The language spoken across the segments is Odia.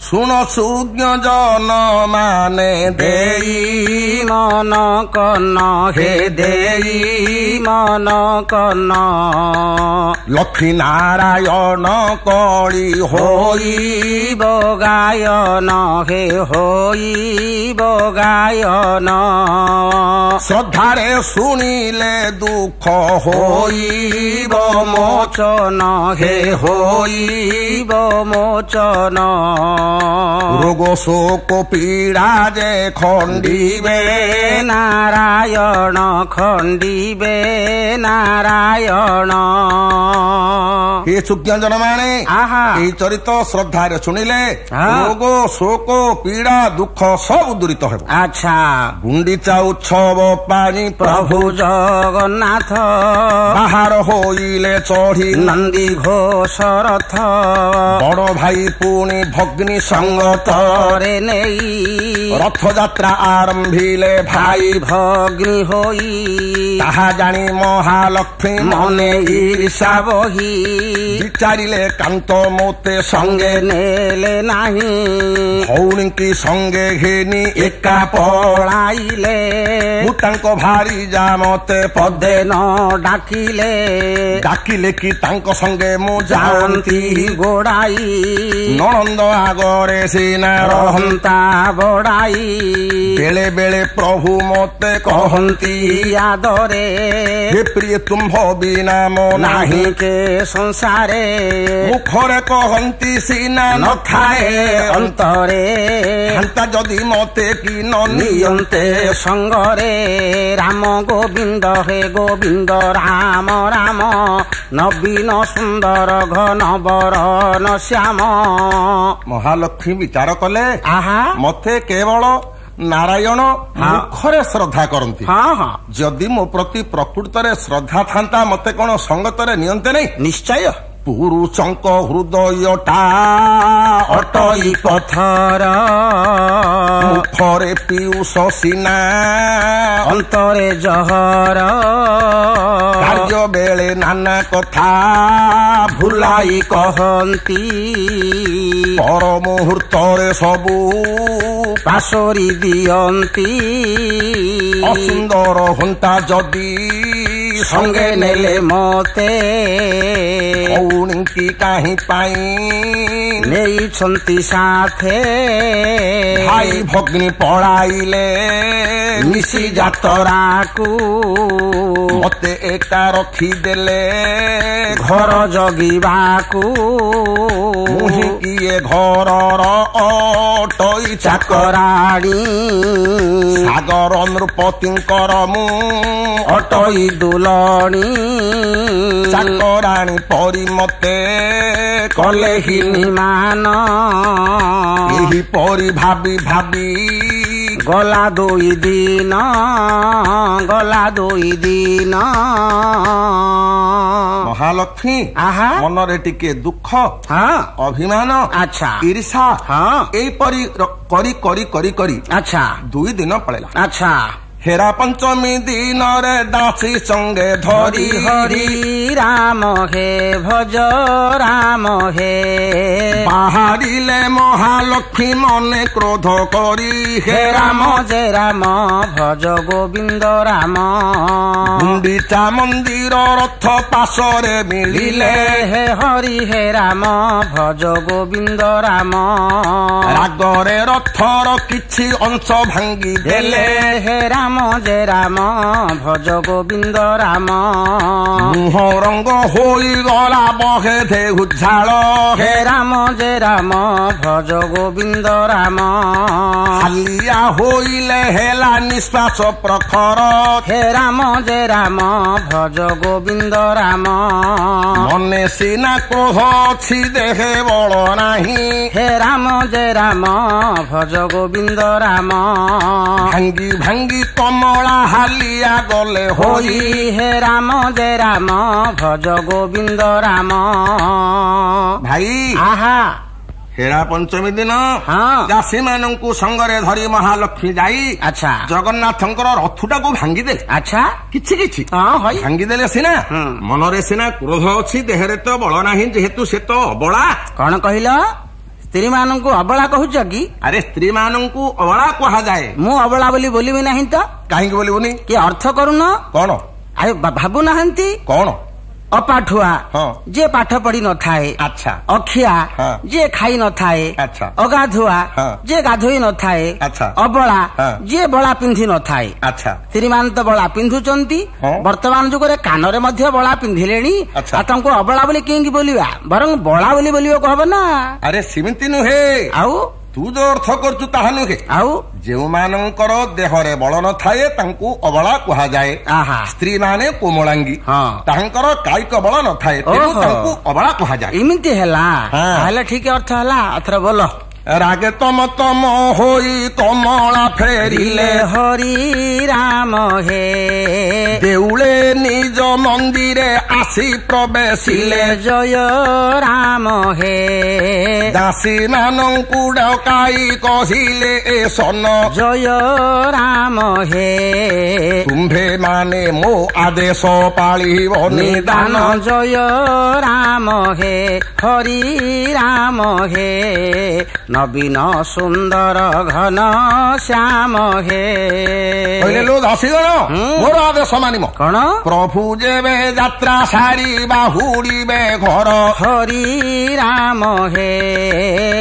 ଶୁଣ ସୁଜ୍ଞ ଜନ ମାନେ ଦେଇ ମନ କନ ହେ ଦେଇ ମନ କନ ଲକ୍ଷ୍ମୀ ନାରାୟଣ କଳି ହୋଇବ ଗାୟନ ହେ ହୋଇବ ଗାୟନ ଶ୍ରଦ୍ଧାରେ ଶୁଣିଲେ ଦୁଃଖ ହୋଇବ ମୋଚନ ହେ ହୋଇବ ମୋଚନ ରୋଗ ଶୋକ ପୀଡ଼ା ଯେ ଖଣ୍ଡିବେ ନାରାୟଣ ଖଣ୍ଡିବେ ନାରାୟଣ ହେ ସୁଜ୍ଞଜନ ମାନେ ଏହି ଚରିତ ଶ୍ରଦ୍ଧାରେ ଶୁଣିଲେ ରୋଗ ଶୋକ ପୀଡ଼ା ଦୁଃଖ ସବୁ ଦୂରିତ ହେବ। ଆଚ୍ଛା ଗୁଣ୍ଡିଚା ଉତ୍ସବ ପାଇଁ ପ୍ରଭୁ ଜଗନ୍ନାଥ ବାହାର ହୋଇଲେ ଚଢି ନନ୍ଦୀ ଘୋଷ ରଥ ବଡ଼ ଭାଇ ପୁଣି ଭଗ୍ନୀ ସଙ୍ଗତରେ ନେଇ ରଥଯାତ୍ରା ଆରମ୍ଭିଲେ ଭାଇ ଭଗ୍ନୀ ହୋଇ ତାହା ଜାଣି ମହାଲକ୍ଷ୍ମୀ ମନେ ଈର୍ଷା ବହି ବିଚାରିଲେ କାନ୍ତ ମୋତେ ସଙ୍ଗେ ନେଲେ ନାହିଁ ଭଉଣୀକି ସଙ୍ଗେ ଘେନି ଏକା ପଳାଇଲେ ମୁଁ ତାଙ୍କ ଭାରି ଯା ମତେ ପଦେ ନ ଡାକିଲେ ଡାକିଲେ କି ତାଙ୍କ ସଙ୍ଗେ ମୁଁ ଯାଆନ୍ତି ଗୋଡ଼ାଇ ନଣନ୍ଦ ଆଗରେ ସିନା ରହନ୍ତା ବଡ଼ାଇ ବେଳେ ବେଳେ ପ୍ରଭୁ ମତେ କହନ୍ତି ଆଦରେ ହେ ପ୍ରିୟ ତୁମ୍ଭ ବିନା ମୋ ନାହିଁ କେ ସଂସାରେ ମୁଖରେ କହନ୍ତି ସିନା ନଥାଏ ଅନ୍ତରେ ଘଣ୍ଟା ଯଦି ମତେ କି ନ ନିୟନ୍ତେ ସଙ୍ଗରେ ରାମ ଗୋବିନ୍ଦ ହେ ଗୋବିନ୍ଦ ରାମ ରାମ ନବୀନ ସୁନ୍ଦର ଘନ ବରନ ଶ୍ୟାମ। ମହାଲକ୍ଷ୍ମୀ ବିଚାର କଲେ ଆହା ମତେ କେବଳ ନାରାୟଣ ମୁଖରେ ଶ୍ରଦ୍ଧା କରନ୍ତି ଯଦି ମୋ ପ୍ରତି ପ୍ରକୃତରେ ଶ୍ରଦ୍ଧା ଥାନ୍ତା ମତେ କଣ ସଙ୍ଗତରେ ନିଅନ୍ତେ ନାହିଁ? ନିଶ୍ଚୟ ପୁରୁଷଙ୍କ ହୃଦୟଟା ଅଟଇ ପଥର ମୁଖରେ ପିୟୁଷ ସିନା ଅନ୍ତରେ ଜହର କାର୍ଯ୍ୟ ବେଳେ ନାନା କଥା ଭୁଲାଇ କହନ୍ତି ପର ମୁହୂର୍ତ୍ତରେ ସବୁ ପାଶୋରି ଦିଅନ୍ତି ଅସୁନ୍ଦର ହୁଅନ୍ତା ଯଦି ସଙ୍ଗେ ନେଲେ ମତେ ଭଉଣୀକି କାହିଁ ପାଇଁ ନେଇଛନ୍ତି ସାଥେ ଭାଇ ଭଗ୍ନୀ ପଳାଇଲେ ମିଶି ଯାତରାକୁ ମତେ ଏକା ରଖିଦେଲେ ଘର ଜଗିବାକୁ ମୁହିଁ କିଏ ଘରର ଅଟଇ ଚାକରାଣୀ ସାଗର ନୃପତିଙ୍କର ମୁଁ ଅଟଇ ଦୁଲଣୀ ଚାକରାଣୀ ପରି ମତେ କଲେ ହିନିମାନ ଏହିପରି ଭାବି ଭାବି ଗଲା ଦୁଇ ଦିନ ଗଲା ଦୁଇ ଦିନ। ମହାଲକ୍ଷ୍ମୀ ମନରେ ଟିକେ ଦୁଃଖ ଅଭିମାନ ଆଚ୍ଛା ଈର୍ଷା ଏଇପରି କରି କରି କରି କରି ଆଚ୍ଛା 2 ଦିନ ପଳେଇଲା। ଆଚ୍ଛା ହେରା ପଞ୍ଚମୀ ଦିନରେ ଦାସୀ ସଙ୍ଗେ ଧରି ହରି ରାମ ହେ ଭଜ ରାମ ହେ ବାହାରିଲେ ମହାଲକ୍ଷ୍ମୀ ମନେ କ୍ରୋଧ କରି ହେ ରାମ ଯେ ରାମ ଭଜ ଗୋବିନ୍ଦ ରାମ ଗୁଣ୍ଡିଚା ମନ୍ଦିର ରଥ ପାଶରେ ମିଳିଲେ ହେ ହରି ହେ ରାମ ଭଜ ଗୋବିନ୍ଦ ରାମ ରାଗରେ ରଥର କିଛି ଅଂଶ ଭାଙ୍ଗି ଦେଲେ ହେ ରାମ ଯେ ରାମ ଭଜ ଗୋବିନ୍ଦ ରାମ ମୁହଁ ରଙ୍ଗ ହୋଇଗଲା ବହେ ଦେହୁ ଝାଳ ହେ ରାମ ଯେ ରାମ ଭଜ ଗୋବିନ୍ଦ ରାମ ହାଲିଆ ହୋଇଲେ ହେଲା ନିଶ୍ୱାସ ପ୍ରଖର ହେ ରାମ ଯେ ରାମ ଭଜ ଗୋବିନ୍ଦ ରାମ ମନେ ସିନା କ୍ରୋଧ ଅଛି ଦେହେ ବଳ ନାହିଁ ହେ ରାମ ଯେ ରାମ ଭଜ ଗୋବିନ୍ଦ ରାମ ଭାଙ୍ଗି ଭାଙ୍ଗି କମଳା ହାଲିଆ ଗଲେ ହୋଇ ହେ ରାମ ଯେ ରାମ ଭଜ ଗୋବିନ୍ଦ ରାମ। ଭାଇ ଆହା ହେରା ପଞ୍ଚମୀ ଦିନ ଚାଷୀ ମାନଙ୍କୁ ସଙ୍ଗରେ ଧରି ମହାଲକ୍ଷ୍ମୀ ଯାଇ ଆଚ୍ଛା ଜଗନ୍ନାଥଙ୍କର ରଥଟାକୁ ଭାଙ୍ଗିଦେଲେ। ଆଚ୍ଛା କିଛି କିଛି ଭାଙ୍ଗିଦେଲେ ସିନା ମନରେ ସିନା କ୍ରୋଧ ଅଛି ଦେହରେ ତ ବଳ ନାହିଁ ଯେହେତୁ ସେ ତ ଅବଳା। କଣ କହିଲ? ସ୍ତ୍ରୀ ମାନଙ୍କୁ ଅବଳା କହୁଛ କି? ଆରେ ସ୍ତ୍ରୀ ମାନଙ୍କୁ ଅବଳା କୁହାଯାଏ। ମୁଁ ଅବଳା ବୋଲି ବୋଲିବି ନାହିଁ ତ। କାହିଁକି ବୋଲିବୁନି? କି ଅର୍ଥ କରୁନ? କଣ? ଆରେ ଭାବୁନାହାନ୍ତି? କଣ? ଅପାଠୁଆ ଯିଏ ପାଠ ପଢି ନଥାଏ। ଆଚ୍ଛା। ଅଖିଆ ଯିଏ ଖାଇ ନଥାଏ। ଆଚ୍ଛା। ଅଗାଧୁଆ ଯିଏ ଗାଧୋଇ ନଥାଏ। ଆଚ୍ଛା। ଅବଳା ଯିଏ ବଳା ପିନ୍ଧି ନଥାଏ। ଆଚ୍ଛା। ସ୍ତ୍ରୀମାନେ ତ ବଳା ପିନ୍ଧୁଛନ୍ତି। ବର୍ତ୍ତମାନ ଯୁଗରେ କାନରେ ମଧ୍ୟ ବଳା ପିନ୍ଧିଲେଣି। ଆଉ ତାଙ୍କୁ ଅବଳା ବୋଲି କାହିଁକି ବୋଲିବା? ବରଂ ବଳା ବୋଲି ବୋଲିବାକୁ ହବ ନା। ଆରେ ସେମିତି ନୁହେଁ। ଆଉ ତୁ ଯୋଉ ଅର୍ଥ କରୁଛୁ ତାହା ନୁହେଁ। ଆଉ ଯେଉଁମାନଙ୍କର ଦେହରେ ବଳ ନଥାଏ ତାଙ୍କୁ ଅବଳା କୁହାଯାଏ। ସ୍ତ୍ରୀ ମାନେ କୋମଳାଙ୍ଗୀ, ତାଙ୍କର କାୟିକ ବଳ ନଥାଏ, ତେଣୁ ତାଙ୍କୁ ଅବଳା କୁହାଯାଏ। ଏମିତି ହେଲା, ତାହେଲେ ଠିକ ଅର୍ଥ ହେଲା। ଏଥର ବୋଲ। ରାଗେ ତମ ତମ ହୋଇ କମଳା ଫେରିଲେ ହରି ରାମ ହେ, ଦେଉଳେ ନିଜ ମନ୍ଦିରେ ଆସି ପ୍ରବେଶିଲେ ଜୟ ରାମ ହେ। ଦାସୀ ମାନଙ୍କୁ ଡକାଇ କହିଲେ ଏ ସନ ଜୟ ରାମ ହେ। ତୁମ୍ଭେ ମାନେ ମୋ ଆଦେଶ ପାଳିବ ନିଦାନ ଜୟ ରାମ ହେ ହରି ରାମ ହେ। ନବୀନ ସୁନ୍ଦର ଘନ ଶ୍ୟାମ ହେ। କହିଲେ ଲୋ ଦାସୀଗଣ ମୋର ଆଦେଶ ମାନିବ। କଣ? ପ୍ରଭୁ ଯେବେ ଯାତ୍ରା ସାରି ବାହୁଡ଼ିବେ ଘର ହରି ରାମ ହେ।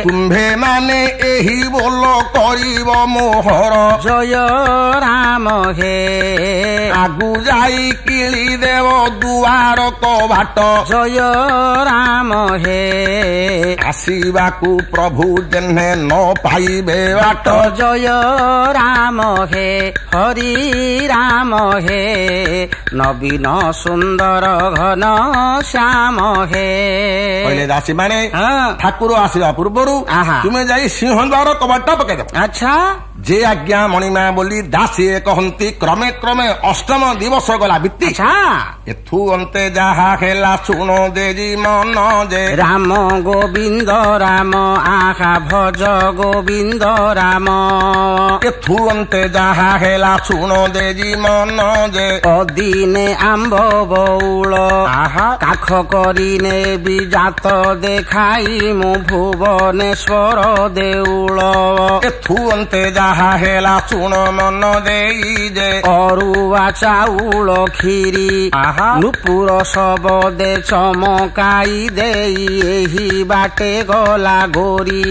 ତୁମ୍ଭେ ମାନେ ଏହି ବୋଲ କରିବ ମୋହର ଜୟ ରାମ ହେ। ଆଗୁ ଯାଇ କିଳି ଦେବ ଦୁଆର କବାଟ ଜୟ ରାମ ହେ। ଆସିବାକୁ ପ୍ରଭୁ ଯେହ୍ନେ ନ ପାଇବେ ବାଟ ଜୟ ରାମ ହେ ହରି ରାମ ହେ। ନବୀନ ସୁନ୍ଦର ଘନ ଶ୍ୟାମ ହେ। କହିଲେ ଦାସୀ ମାନେ ଠାକୁର ଆସିବା ପୂର୍ବରୁ ତୁମେ ଯାଇ ସିଂହ ଦ୍ୱାର କବାଟ ପକେଇଦେବ। ଆଚ୍ଛା। ଯେ ଆଜ୍ଞା ମଣିମା ବୋଲି ଦାସୀଏ କହନ୍ତି। କ୍ରମେ କ୍ରମେ ଅଷ୍ଟମ ଦିବସ ଗଲା ବିତି। ଏଥୁ ଅନ୍ତେ ଯାହା ହେଲା ଶୁଣ ଦେଜି ମନ ଯେ ରାମ ଗୋବିନ୍ଦ ରାମ ଆହା ଭଜ ଗୋବିନ୍ଦ ରାମ। ଏଥୁ ଅନ୍ତେ ଯାହା ହେଲା ଶୁଣ ଦେଜି ମନ ଯେ ଅଦିନେ ଆମ୍ବ ବଉଳ କାଖ କରି ନେବି ଜାତ ଦେଖାଇ ମୁଁ ଭୁବନେଶ୍ୱର ଦେଉଳ। ଏଥୁ ଅନ୍ତେ ଯାହା ହେଲା ଶୁଣ ମନ ଦେଇ ଯେ ଅରୁଆ ଚାଉଳ କ୍ଷୀରି ନୁପୁର ଶବଦେ ଚମକାଇ ଦେଇ ଏହି ବାଟେ ଗଲା ଗୋରି।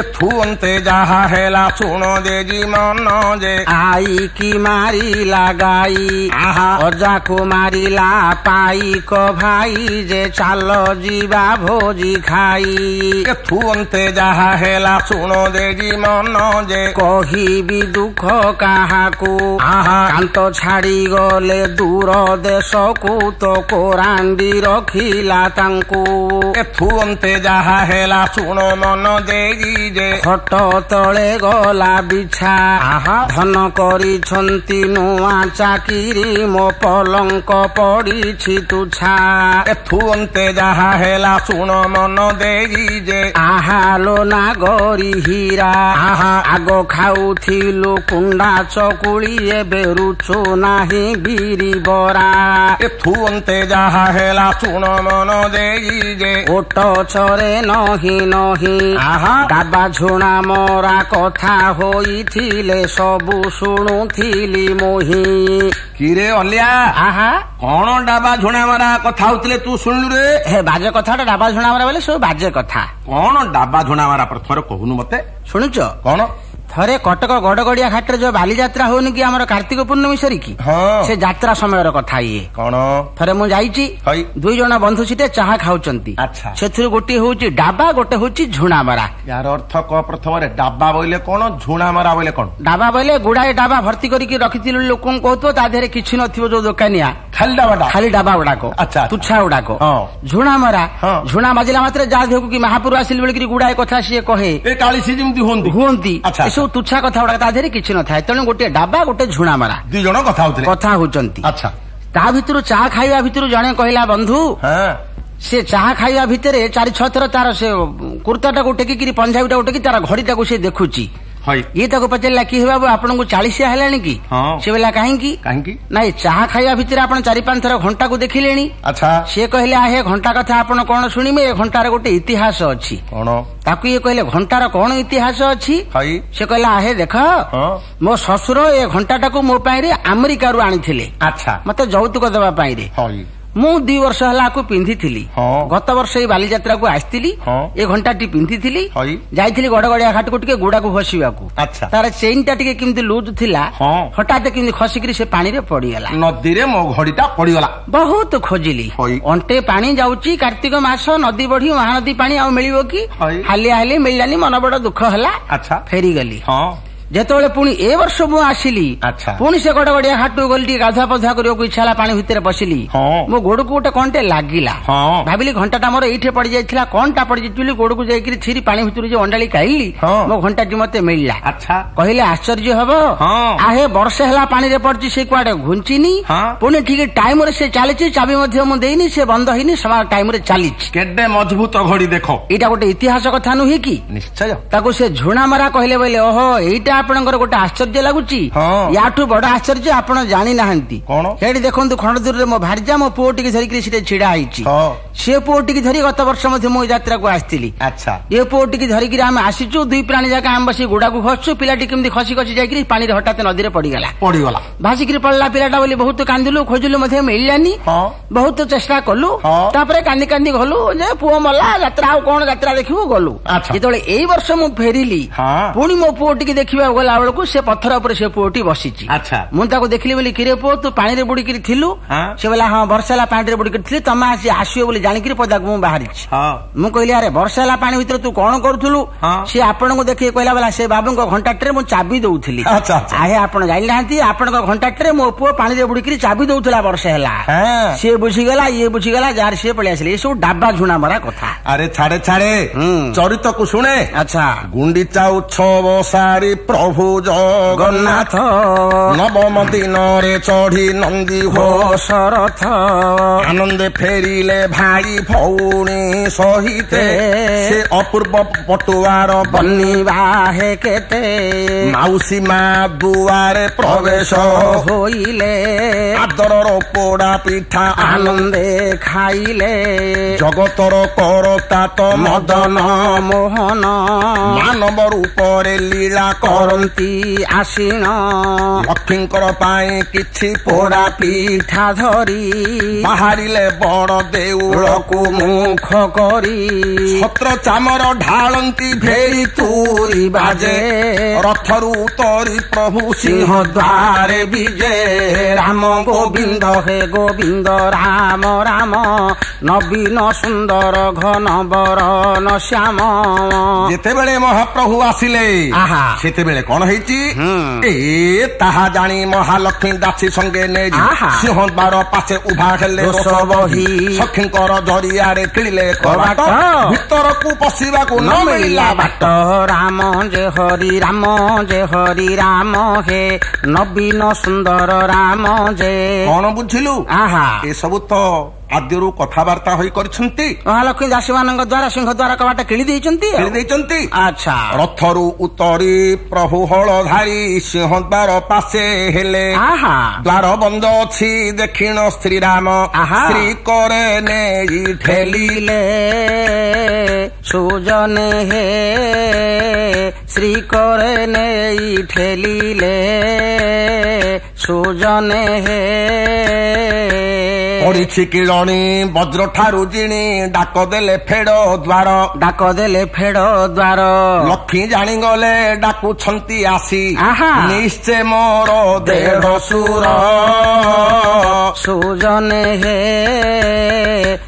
ଏଥୁ ଅନ୍ତେ ଯାହା ହେଲା ଶୁଣ ଦେଜି ମନ ଯେ ଆଇ କି ମାରିଲା ଗାଈ ଅଜାକୁ ମାରିଲା ପାଇକ ଭାଇ ଯେ ଚାଲ ଯିବା ଭୋଜି ଖାଇ। ଏଥୁ ଅନ୍ତେ ଯାହା ହେଲା ଶୁଣ ଦେଜି ମନ ଯେ କହିବି ଦୁଃଖ କାହାକୁ କାନ୍ତ ଛାଡ଼ି ଗଲେ ଦୂର ଦେଶକୁ ତ କୋରାଣ୍ଡି ରଖିଲା ତାଙ୍କୁ। ଏଥୁ ଅନ୍ତେ ଯାହା ହେଲା ଶୁଣ ମନ ଦେଇ ଯେ ଖଟ ତଳେ ଗଲା ବିଛା ଧନ କରିଛନ୍ତି ନୂଆ ଚାକିରି ମୋ ପଲଙ୍କ ପଡ଼ିଛି ତୁଛା। ଏଥୁ ଅନ୍ତେ ଯାହା ହେଲା ଶୁଣ ମନ ଦେଇ ଯେ ଆହାଲୋ ନାଗରି ହୀରା ଆଗ ଖାଉଥିଲୁ କୁଣ୍ଡା ଚକୁଳି ଏବେ ରୁଚୁ ନାହିଁ ବିରି ବରା। ଏଥୁ ଅନ୍ତେ ଯାହା ହେଲା ଶୁଣ ମନ ଦେଇ ଯେ ଓଟ ଚରେ ନହି ନହି ଡାବା ଝୁଣା ମରା କଥା ହୋଇଥିଲେ ସବୁ ଶୁଣୁଥିଲି ମୋହି। କିରେ ଅଲିଆ କଣ ଡାବା ଝୁଣା ମରା କଥା ହଉଥିଲେ ତୁ ଶୁଣିଲୁ ରେ? ହେ ବାଜେ କଥାଟା ଡାବା ଝୁଣା ମରା ବୋଲେ ସବୁ ବାଜେ କଥା। କଣ ଡାବା ଝୁଣା ମରା ଥରେ କହୁନୁ ମତେ। ଶୁଣୁଛ? କଣ? ଥରେ କଟକ ଗଡଗଡିଆ ଘାଟରେ ଯୋଉ ବାଲିଯାତ୍ରା ହଉନି କି ଆମର କାର୍ତ୍ତିକ ପୂର୍ଣ୍ଣମୀ ସରିକି ସେ ଯାତ୍ରା ସମୟର କଥା ଇଏ। କଣ? ଥରେ ମୁଁ ଯାଇଛି, ଦୁଇ ଜଣ ବନ୍ଧୁ ସେଠି ଚାହା ଖାଉଛନ୍ତି। ସେଥିରୁ ଗୋଟିଏ ହଉଛି ଡାବା, ଗୋଟେ ହଉଛି ଝୁଣା ମରା। ୟାର ଅର୍ଥ କହ ପ୍ରଥମରେ। ଡାବା ବୋଇଲେ କଣ, ଝୁଣା ମରା ବୋଇଲେ କଣ? ଡାବା ବୋଇଲେ ଗୁଡାଏ ଡାବା ଭର୍ତ୍ତି କରିକି ରଖିଥିଲୁ ଲୋକଙ୍କୁ କହୁଥିବ, ତା ଦେହରେ କିଛି ନଥିବ ଯୋଉ ଦୋକାନିଆ, ଖାଲି ଡାବାଟା, ଖାଲି ଡାବା ଗୁଡାକ, ତୁଚ୍ଛା ଗୁଡାକ। ଝୁଣା ମରା, ଝୁଣା ବାଜିଲା ମାତ୍ରେ ଯାହା ଦେହକୁ କି ମହାପୁର ଆସିଲେ ବୋଲିକି ଗୁଡାଏ କଥା ସିଏ କହେ, କାଳିଶୀ ଯେମିତି ହୁଅନ୍ତି ଏସବୁ ତୁଚ୍ଛା କଥା ଗୁଡାକ, ତା ଦେହରେ କିଛି ନଥାଏ। ତେଣୁ ଗୋଟେ ଡାବା, ଗୋଟେ ଝୁଣା ମରା, ଦୁଇ ଜଣ କଥା ହଉଛନ୍ତି। ତା ଭିତରୁ ଚା ଖାଇବା ଭିତରୁ ଜଣେ କହିଲା, ବନ୍ଧୁ ସେ ଚାହା ଖାଇବା ଭିତରେ 4-6 ଥର ତାର ସେ କୁର୍ତ୍ତାଟାକୁ ଟେକିକିରି ପଞ୍ଜାବୀଟାକୁ ଟେକି ତାର ଘଡିଟାକୁ ସେ ଦେଖୁଛି। ଇଏ ତାକୁ ପଚାରିଲା କି ବାବୁ ଆପଣଙ୍କୁ 40 ହେଲାଣି କି? ସେ କହିଲା କାହିଁକି? ନାଇଁ ଚାହା ଖାଇବା ଭିତରେ ଆପଣ 4-5 ଥର ଘଣ୍ଟାକୁ ଦେଖିଲେଣି। ସିଏ କହିଲେ ହେ ଘଣ୍ଟା କଥା ଆପଣ କଣ ଶୁଣିବେ, ଏ ଘଣ୍ଟାର ଗୋଟେ ଇତିହାସ ଅଛି। ତାକୁ ଇଏ କହିଲେ ଘଣ୍ଟାର କଣ ଇତିହାସ ଅଛି? ସେ କହିଲା ହେ ଦେଖ ମୋ ଶ୍ୱଶୁର ଏ ଘଣ୍ଟାଟାକୁ ମୋ ପାଇଁ ଆମେରିକାରୁ ଆଣିଥିଲେ ମତେ ଯୌତୁକ ଦେବା ପାଇଁ। ମୁଁ 2 ବର୍ଷ ହେଲା ଆକୁ ପିନ୍ଧିଥିଲି। ଗତ ବର୍ଷ ଏଇ ବାଲିଯାତ୍ରାକୁ ଆସିଥିଲି, ଏ ଘଣ୍ଟାଟି ପିନ୍ଧିଥିଲି, ଯାଇଥିଲି ଗଡଗଡିଆ ଘାଟକୁ ଟିକେ ଗୋଡାକୁ ଘଷିବାକୁ। ତାର ଚେନ୍ ଟା ଟିକେ କେମିତି ଲୁଜ ଥିଲା, ହଠାତ୍ କେମିତି ଖସିକିରି ସେ ପାଣିରେ ପଡିଗଲା। ନଦୀରେ ମୋ ଘଡିଟା ପଡିଗଲା। ବହୁତ ଖୋଜିଲି, ଅଣ୍ଟେ ପାଣି ଯାଉଛି, କାର୍ତ୍ତିକ ମାସ, ନଦୀ ବଢି ମହାନଦୀ ପାଣି ଆଉ ମିଳିବ କି? ହାଲିଆ ହାଲି ମିଳିଲାନି, ମନ ବଡ ଦୁଃଖ ହେଲା, ଫେରିଗଲି। ଯେତେବେଳେ ପୁଣି ଏ ବର୍ଷ ମୁଁ ଆସିଲି, ପୁଣି ସେ ଗଡଗଡିଆ ଘାଟକୁ ଗଲି, ଟିକେ ଗାଧୁଆ ପାଧୁଆ କରିବାକୁ ଇଚ୍ଛା ହେଲା, ପାଣି ଭିତରେ ବସିଲି, ମୋ ଗୋଡକୁ ଗୋଟେ କଣଟେ ଲାଗିଲା। ଭାବିଲି ଘଣ୍ଟାଟା ମୋର ଏଇଠି ପଡି ଯାଇଥିଲା, କଣଟା ପଡିଯାଇଛି, ଗୋଡକୁ ଯାଇକିରି ଛିରି ପାଣି ଭିତରୁ ଯେ ଅଣ୍ଡାଳି ଖାଇଲି, ମୋ ଘଣ୍ଟାଟି ମତେ ମିଳିଲା। କହିଲେ ଆଶ୍ଚର୍ଯ୍ୟ ହବ, ଆହେ ବର୍ଷେ ହେଲା ପାଣିରେ ପଡିଛି, ସେ କୁଆଡେ ଘୁଞ୍ଚିନି, ପୁଣି ଠିକ ଟାଇମରେ ସେ ଚାଲିଛି, ଚାବି ମଧ୍ୟ ମୁଁ ଦେଇନି, ସେ ବନ୍ଦ ହେଇନି, ସମାନ ଟାଇମରେ ଚାଲିଛି। କେତେ ମଜବୁତ ଘଡି ଦେଖ। ଏଇଟା ଗୋଟେ ଇତିହାସ କଥା ନୁହେଁ କି? ନିଶ୍ଚୟ। ତାକୁ ସେ ଝୁଣା ମରା କହିଲେ ବୋଇଲେ ଓହୋ ଏଇଟା ଆପଣଙ୍କର ଗୋଟେ ଆଶ୍ଚର୍ଯ୍ୟ ଲାଗୁଛି, ୟାଠୁ ବଡ ଆଶ୍ଚର୍ଯ୍ୟ ଆପଣ ଜାଣିନାହାନ୍ତି। ସେଇଠି ଦେଖନ୍ତୁ ଖଣ୍ଡଦୂରରେ ମୋ ଭାରିଜା ମୋ ପୁଅ ଟିକେ ଧରିକି ସେଠି ଛିଡା ହେଇଛି। ସେ ପୁଅ ଟିକେ ଧରି ଗତ ବର୍ଷ ମଧ୍ୟ ମୁଁ ଯାତ୍ରାକୁ ଆସିଥିଲି। ଏ ପୁଅ ଟିକେ ଧରିକି ଆମେ ଆସିଛୁ, 2 ପ୍ରାଣୀ ଯାକ ଆମେ ବସି ଗୋଡାକୁ ଘଷଛୁ, ପିଲାଟି କେମିତି ଖସି ଖସି ଯାଇକି ପାଣିରେ ହଠାତ୍ ନଦୀରେ ପଡିଗଲା। ଭାସିକିରି ପଡିଲା ପିଲାଟା ବୋଲି ବହୁତ କାନ୍ଦିଲୁ, ଖୋଜିଲୁ ମଧ୍ୟ ମିଳିଲାନି, ବହୁତ ଚେଷ୍ଟା କଲୁ, ତାପରେ କାନ୍ଦି କାନ୍ଦି ଗଲୁ ଯେ ପୁଅ ମଲା, ଯାତ୍ରା ଆଉ କଣ ଯାତ୍ରା ଦେଖିବୁ ଗଲୁ। ଯେତେବେଳେ ଏଇ ବର୍ଷ ମୁଁ ଫେରିଲି, ପୁଣି ମୋ ପୁଅ ଟିକେ ଦେଖିବାକୁ ଗଲା ବେଳକୁ ସେ ପଥର ଉପରେ ସେ ପୁଅଟି ବସିଛି। ମୁଁ ତାକୁ ଦେଖିଲି ବୋଲି କିରେ ପୁଅ ତୁ ପାଣିରେ ବୁଡିକିରି ଥିଲୁ? ସେ କହିଲା ହଁ ବର୍ଷା ହେଲା ପାଣିରେ ବୁଡିକିରି ଥିଲି, ତମେ ଆସି ଆସିବ ବୋଲି ଜାଣିକିରି ପଦାକୁ ମୁଁ ବାହାରିଛି। ମୁଁ କହିଲି ଆରେ ବର୍ଷା ହେଲା ପାଣି ଭିତରେ ତୁ କଣ କରୁଥିଲୁ? ସିଏ ଆପଣଙ୍କୁ ଦେଖିକି କହିଲା ବୋଲା ସେ ବାବୁଙ୍କ ଘଣ୍ଟାଟିରେ ମୁଁ ଚାବି ଦଉଥିଲି। ଆହେ ଆପଣ ଜାଣିନାହାନ୍ତି, ଆପଣଙ୍କ ଘଣ୍ଟାଟିରେ ମୋ ପୁଅ ପାଣିରେ ବୁଡିକିରି ଚାବି ଦଉଥିଲା ବର୍ଷା ହେଲା। ସିଏ ବୁଝିଗଲା, ଇଏ ବୁଝିଗଲା, ଯାହାର ସିଏ ପଳେଇ ଆସିଲେ। ଏସବୁ ଡାବା ଝୁଣା ମରା କଥା। ଆରେ ଛାଡେ ଛାଡେ, ଚରିତକୁ ଶୁଣେ। ଗୁଣ୍ଡିଚା ଉତ୍ସବ ସାରି ପ୍ରଭୁ ଜଗନ୍ନାଥ ନବମ ଦିନରେ ଚଢି ନନ୍ଦୀ ଘୋଷରଥ, ଆନନ୍ଦେ ଫେରିଲେ ଭାଇ ଭଉଣୀ ସହିତେ, ସେ ଅପୂର୍ବ ପଟୁଆର ବନିବା ହେ କେତେ, ମାଉସୀ ମା ଦୁଆରେ ପ୍ରବେଶ ହୋଇଲେ, ଆଦରର ପୋଡା ପିଠା ଆନନ୍ଦେ ଖାଇଲେ, ଜଗତର କରତା ତ ମଦନ ମୋହନ, ମାନବ ରୂପରେ ଲୀଳା କରନ୍ତି ଆସୀନ, ଲକ୍ଷ୍ମୀଙ୍କର ପାଇଁ କିଛି ପୋଡା ପିଠା ଧରି, ବାହାରିଲେ ବଡ ଦେଉଳକୁ ମୁଖ କରି, ଛତ୍ର ଚାମର ଢାଳନ୍ତି ଭେରି ତୁରି ବାଜେ, ରଥରୁ ଉତରି ପ୍ରଭୁ ସିଂହ ଦ୍ୱାରେ ବିଜେ, ରାମ ଗୋବିନ୍ଦ ହେ ଗୋବିନ୍ଦ ରାମ ରାମ, ନବୀନ ସୁନ୍ଦର ଘନ ବରନ ଶ୍ୟାମ। ଯେତେବେଳେ ମହାପ୍ରଭୁ ଆସିଲେ ସେତେବେଳେ କଣ ହେଇଛି? ତାହା ଜାଣି ମହାଲକ୍ଷ୍ମୀ ଦାସୀ ସଙ୍ଗେ ନେଇ ସିଂହ ଦ୍ୱାର ପାଶେ ଉଭା ହେଲେ, ସଖୀଙ୍କର ଜରିଆରେ କିଣିଲେ କବାଟ, ଭିତରକୁ ପଶିବାକୁ ନ ମିଳିଲା ବାଟ, ରାମ ଯେ ହରି ରାମ ଯେ ହରି ରାମ ହେ ନବୀନ ସୁନ୍ଦର ରାମ ଯେ। କଣ ବୁଝିଲୁ? ଏସବୁ ତ ଆଦ୍ୟରୁ କଥାବାର୍ତ୍ତା ହୋଇ କରିଛନ୍ତି। ମହାଲକ୍ଷ୍ମୀ ଦାସୀ ମାନଙ୍କ ଦ୍ଵାରା ସିଂହ ଦ୍ୱାର କବାଟ କିଣି ଦେଇଛନ୍ତି। ଆଚ୍ଛା। ରଥରୁ ଉତରି ପ୍ରଭୁ ହଳଧାରୀ ସିଂହ ଦ୍ୱାର ପାଶେ ହେଲେ, ଦ୍ୱାର ବନ୍ଦ ଅଛି ଦେଖିଣ ଶ୍ରୀରାମ, ଶ୍ରୀ করে ନେଇ ଠେଲିଲେ, ସୁଜନେ ହେ ଶ୍ରୀ করে ନେଇ ঠেলিলে, ସୁଜନେ ହେ ପଡିଛି କିଳଣୀ ବଜ୍ର ଠାରୁ ଜିଣି, ଡାକ ଦେଲେ ଫେଡ଼ ଦ୍ୱାର, ଲକ୍ଷ୍ମୀ ଜାଣିଗଲେ ଡାକୁଛନ୍ତି ଆସି, ନିଶ୍ଚୟ ମୋର ଦେଢ ସୁର, ସୁଜନେ ହେ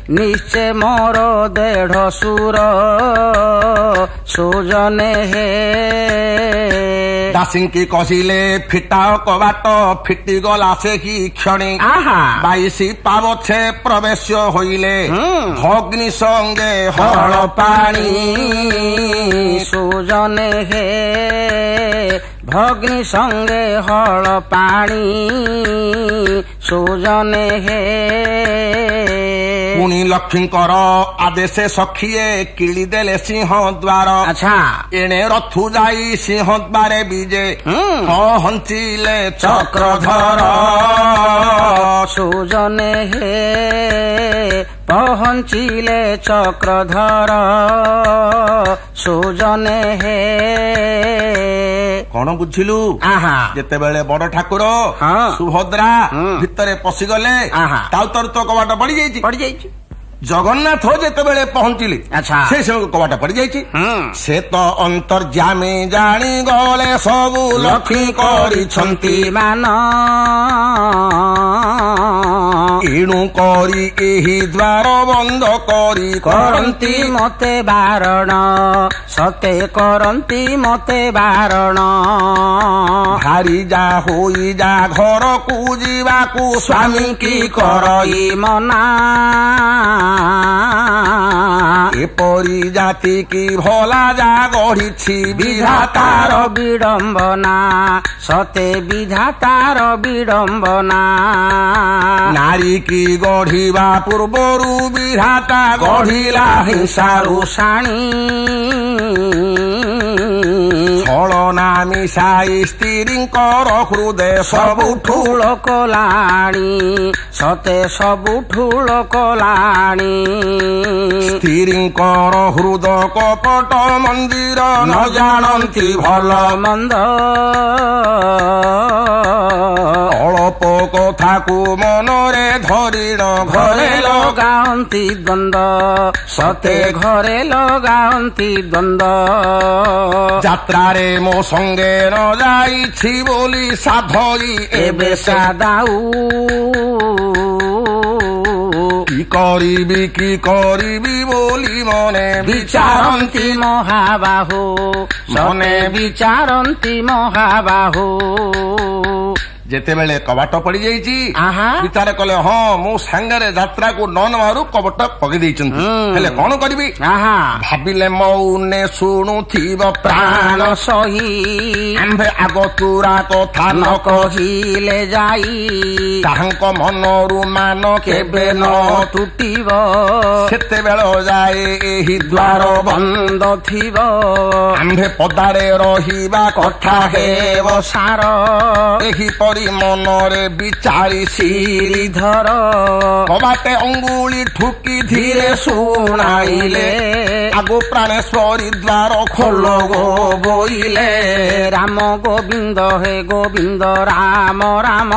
ନିଶ୍ଚୟ ମୋର ଦେଢ ସୁର, ସୁଜନେ ହେ। ଦାସୀଙ୍କି କହିଲେ ଫିଟାଅ କବାଟ, ଫିଟିଗଲା ସେହି କ୍ଷଣି, 22 ପାବଛେ ପ୍ରବେଶ ହୋଇଲେ, ଭଗ୍ନି ସଙ୍ଗେ ହଳ ପାଣି, ସୁଜନେ ହେ ଭଗ୍ନି ସଙ୍ଗେ ହଳ ପାଣି ସୁଜନେ ହେ। ପୁଣି ଲକ୍ଷ୍ମୀଙ୍କର ଆଦେଶ ସଖିଏ କିଳି ଦେଲେ ସିଂହ ଦ୍ୱାର। ଆଚ୍ଛା ଏଣେ ରଥୁ ଯାଇ ସିଂହ ଦ୍ୱାରେ ବିଜେ ପହଞ୍ଚିଲେ ଚକ୍ରଧର ସୁଜନେ ହେ। ପହଞ୍ଚିଲେ ଚକ୍ରଧର ସୁଜନେ ହେ। କଣ ବୁଝିଲୁ? ଯେତେବେଳେ ବଡ ଠାକୁର ସୁଭଦ୍ରା ଭିତରେ ପଶିଗଲେ ତାଉ ତର ତ କବାଟ ପଡିଯାଇଛି। ଜଗନ୍ନାଥ ଯେତେବେଳେ ପହଞ୍ଚିଲେ ସେ ସବୁ କବାଟ ପଡିଯାଇଛି। ସେ ତ ଅନ୍ତର୍ଯାମୀ ଜାଣିଗଲେ ସବୁ ଲକ୍ଷ୍ମୀ କରିଛନ୍ତି ମାନ। ଏଣୁ କରି ଏହି ଦ୍ୱାର ବନ୍ଦ କରି କରନ୍ତି ମତେ ବାରଣ। ସତେ କରନ୍ତି ମତେ ବାରଣ। ଭାରି ଯା ହୋଇ ଯା ଘରକୁ ଯିବାକୁ ସ୍ୱାମୀ କି କରଇ ମନା। ଏପରି ଜାତି କି ଭଲା ଯା ଗଢିଛି ବିଧାତାର ବିଡମ୍ବନା। ସତେ ବିଧାତାର ବିଡମ୍ବନା। ନାରୀ କି ଗଢିବା ପୂର୍ବରୁ ବିଧାତା ଗଢିଲା ହିଂସାରୁ ଶାଣୀ। ଛଳନା ମିଶାଇ ସ୍ତ୍ରୀଙ୍କର ହୃଦୟ ସବୁଠୁ କଲାଣି। ସତେ ସବୁଠୁ କଲାଣି। ସ୍ତ୍ରୀଙ୍କର ହୃଦ କପଟ ମନ୍ଦିର ନ ଜାଣନ୍ତି ଭଲ ମନ୍ଦ। ଅଳ୍ପ କଥାକୁ ମନରେ ଧରିଣ ଘରେ ଲଗାନ୍ତି ଦ୍ୱନ୍ଦ। ସତେ ଘରେ ଲଗାନ୍ତି ଦ୍ୱନ୍ଦ। ଯାତ୍ରାରେ ମୋ ସଙ୍ଗେ ନ ଯାଇଛି ବୋଲି ସାଧଇ ଏବେ ସାଦାଉ। କି କରିବି ବୋଲି ମନେ ବିଚାରନ୍ତି ମହାବାହୁ। ମନେ ବିଚାରନ୍ତି ମହାବାହୁ। ଯେତେବେଳେ କବାଟ ପଡିଯାଇଛି ବିଚାର କଲେ ହଁ ମୁଁ ସାଙ୍ଗରେ ଯାତ୍ରାକୁ ନ ନେବାରୁ କବାଟ ପକେଇ ଦେଇଛନ୍ତି। ହେଲେ କଣ କରିବି ଭାବିଲେ ମୌନେ ଶୁଣୁଥିବ ପ୍ରାଣ ସହି। ଆମ୍ଭେ ଆଗ ତୁରା କଥା ନ କହିଲେ ଯାଇ ତାହାଙ୍କ ମନରୁ ମାନ କେବେ ନ ତୁଟିବ। ସେତେବେଳ ଯାଏ ଏହି ଦ୍ୱାର ବନ୍ଦ ଥିବ। ଆମ୍ଭେ ପଦାରେ ରହିବା କଥା ହେବ ସାର। ଏହିପରି ମନରେ ବିଚାରି ଶ୍ରୀଧର କବାଟେ ଅଙ୍ଗୁଳି ଠୁକି ଧୀରେ ଶୁଣାଇଲେ ଆଗୁ ପ୍ରାଣେଶ୍ୱରୀ ଦ୍ୱାର ଖୋଲ ଗୋ ବୋଇଲେ। ରାମ ଗୋବିନ୍ଦ ହେ ଗୋବିନ୍ଦ ରାମ ରାମ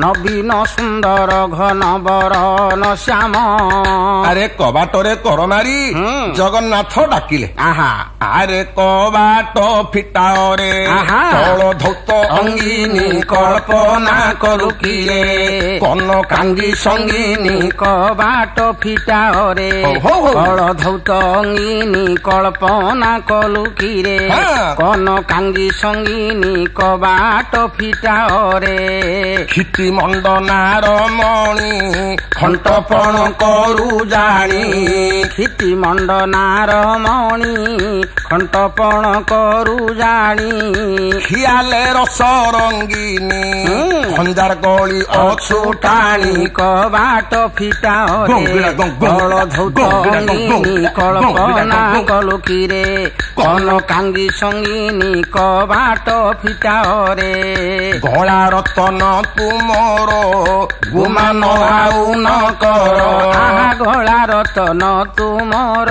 ନବୀନ ସୁନ୍ଦର ଘନ ବରନ ଶ୍ୟାମ। ଆରେ କବାଟରେ କର ମାରି ଜଗନ୍ନାଥ ଡାକିଲେ। ଆରେ କବାଟ ଫିଟାରେ ତଳ ଧୌତ ଅଙ୍ଗିନୀ କଳ୍ପନା କରୁ କିରେ କନ କାଙ୍ଗି ସଙ୍ଗିନୀ କବାଟ ଫିଟାରେ ତଳ ଧୌତ ଅଙ୍ଗିନୀ କଳ୍ପନା କଲୁ କିରେ କନ କାଙ୍ଗି ସଙ୍ଗିନୀ କବାଟ ଫିଟାରେ। କ୍ଷିତି ମଣ୍ଡନାର ମଣି ଖଣ୍ଟପଣ କରୁ ଜାଣି। କ୍ଷିତି ମଣ୍ଡନାର ମଣି ଖଣ୍ଟପଣ କରୁ ଜାଣି। ଖିଆଲେ ରସ ରଙ୍ଗିନୀ ଖଞ୍ଜାର ଗଳି ଅଛୁଟାଣି କବାଟ ଫିଟାରେ ତଳ ଧୌତ ଅଙ୍ଗିନୀ କଳ୍ପନା କଲୁ କିରେ କନ କାଙ୍ଗି ସଙ୍ଗିନୀ କବାଟ ଫିଟାରେ। ଗଳା ରତନ ତୁମର ଗୁମାନ ଆଉ ନ କର। ଗଳା ରତନ ତୁମର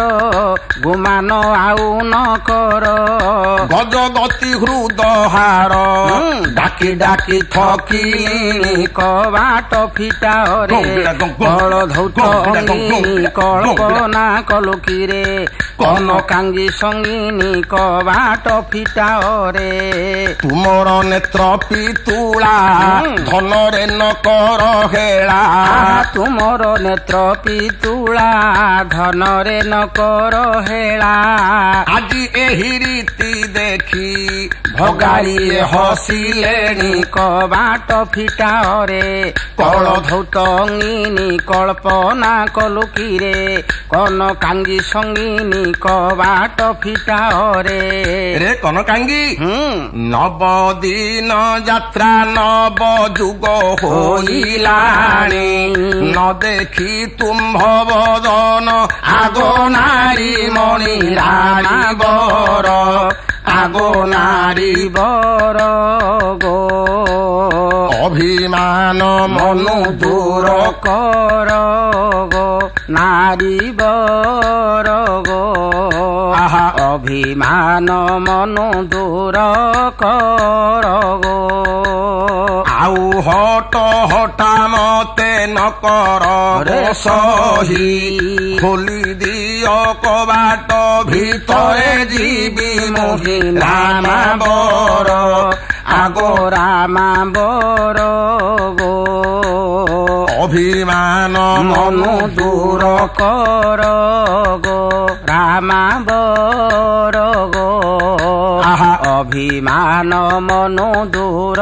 ଗୁମାନ ଆଉ ନ କର। ଗଜଗତି ହୃଦ ହାର ଡାକି ଡାକି ଥକିଲିଣି କବାଟ ଫିଟାରେ ତଳ ଧୌତ ଅଙ୍ଗିନୀ କଳ୍ପନା କଲୁ କିରେ କନ କାଙ୍ଗି ସଙ୍ଗିନୀ କବାଟ ଫିଟାରେ। ତୁମର ନେତ୍ର ପିତୁଳା ଧନରେ ନ କର ହେଳା। ତୁମର ନେତ୍ର ପିତୁଳା ଧନରେ ନ କର ହେଳା। ଆଜି ଏହି ରୀତି ଦେ ଦେଖି ଭଗାରିଏ ହସିଲେଣି କବାଟ ଫିଟାରେ କଳ ଧୌତଙ୍ଗିନୀ କଳ୍ପନା କଲୁ କିରେ କନକାଙ୍ଗୀ ସଙ୍ଗିନୀ କବାଟ ଫିଟାରେ ରେ କନକାଙ୍ଗୀ ନବଦିନ ଯାତ୍ରା ନବ ଯୁଗ ହୋଇଲାଣି ନ ଦେଖି ତୁମ୍ଭ ବଦନ ଆଗ ନାରୀ ମଣି ରାଣୀ ବର ଆଗ ନାରୀ ବର ଗೋ ଅଭିମାନ ମନୁ ଦୂର କର ଗো ନାରୀ ବର ଗୋ ଅଭିମାନ ମନୁ ଦୂର କର ଗୋ ଆଉ ହଟ ହଟା ମତେ ନ କର ସହି ଖୋଲି ଦିଅ କବାଟ ଭିତରେ ଯିବି ମୋହି ରାମା ବର ଆଗ ରାମା ବର ଗୋ ଅଭିମାନ ମନୁ ଦୂର କର ଗୋ ରାମା ବର ଗୋ ଅଭିମାନ ମନୁ ଦୂର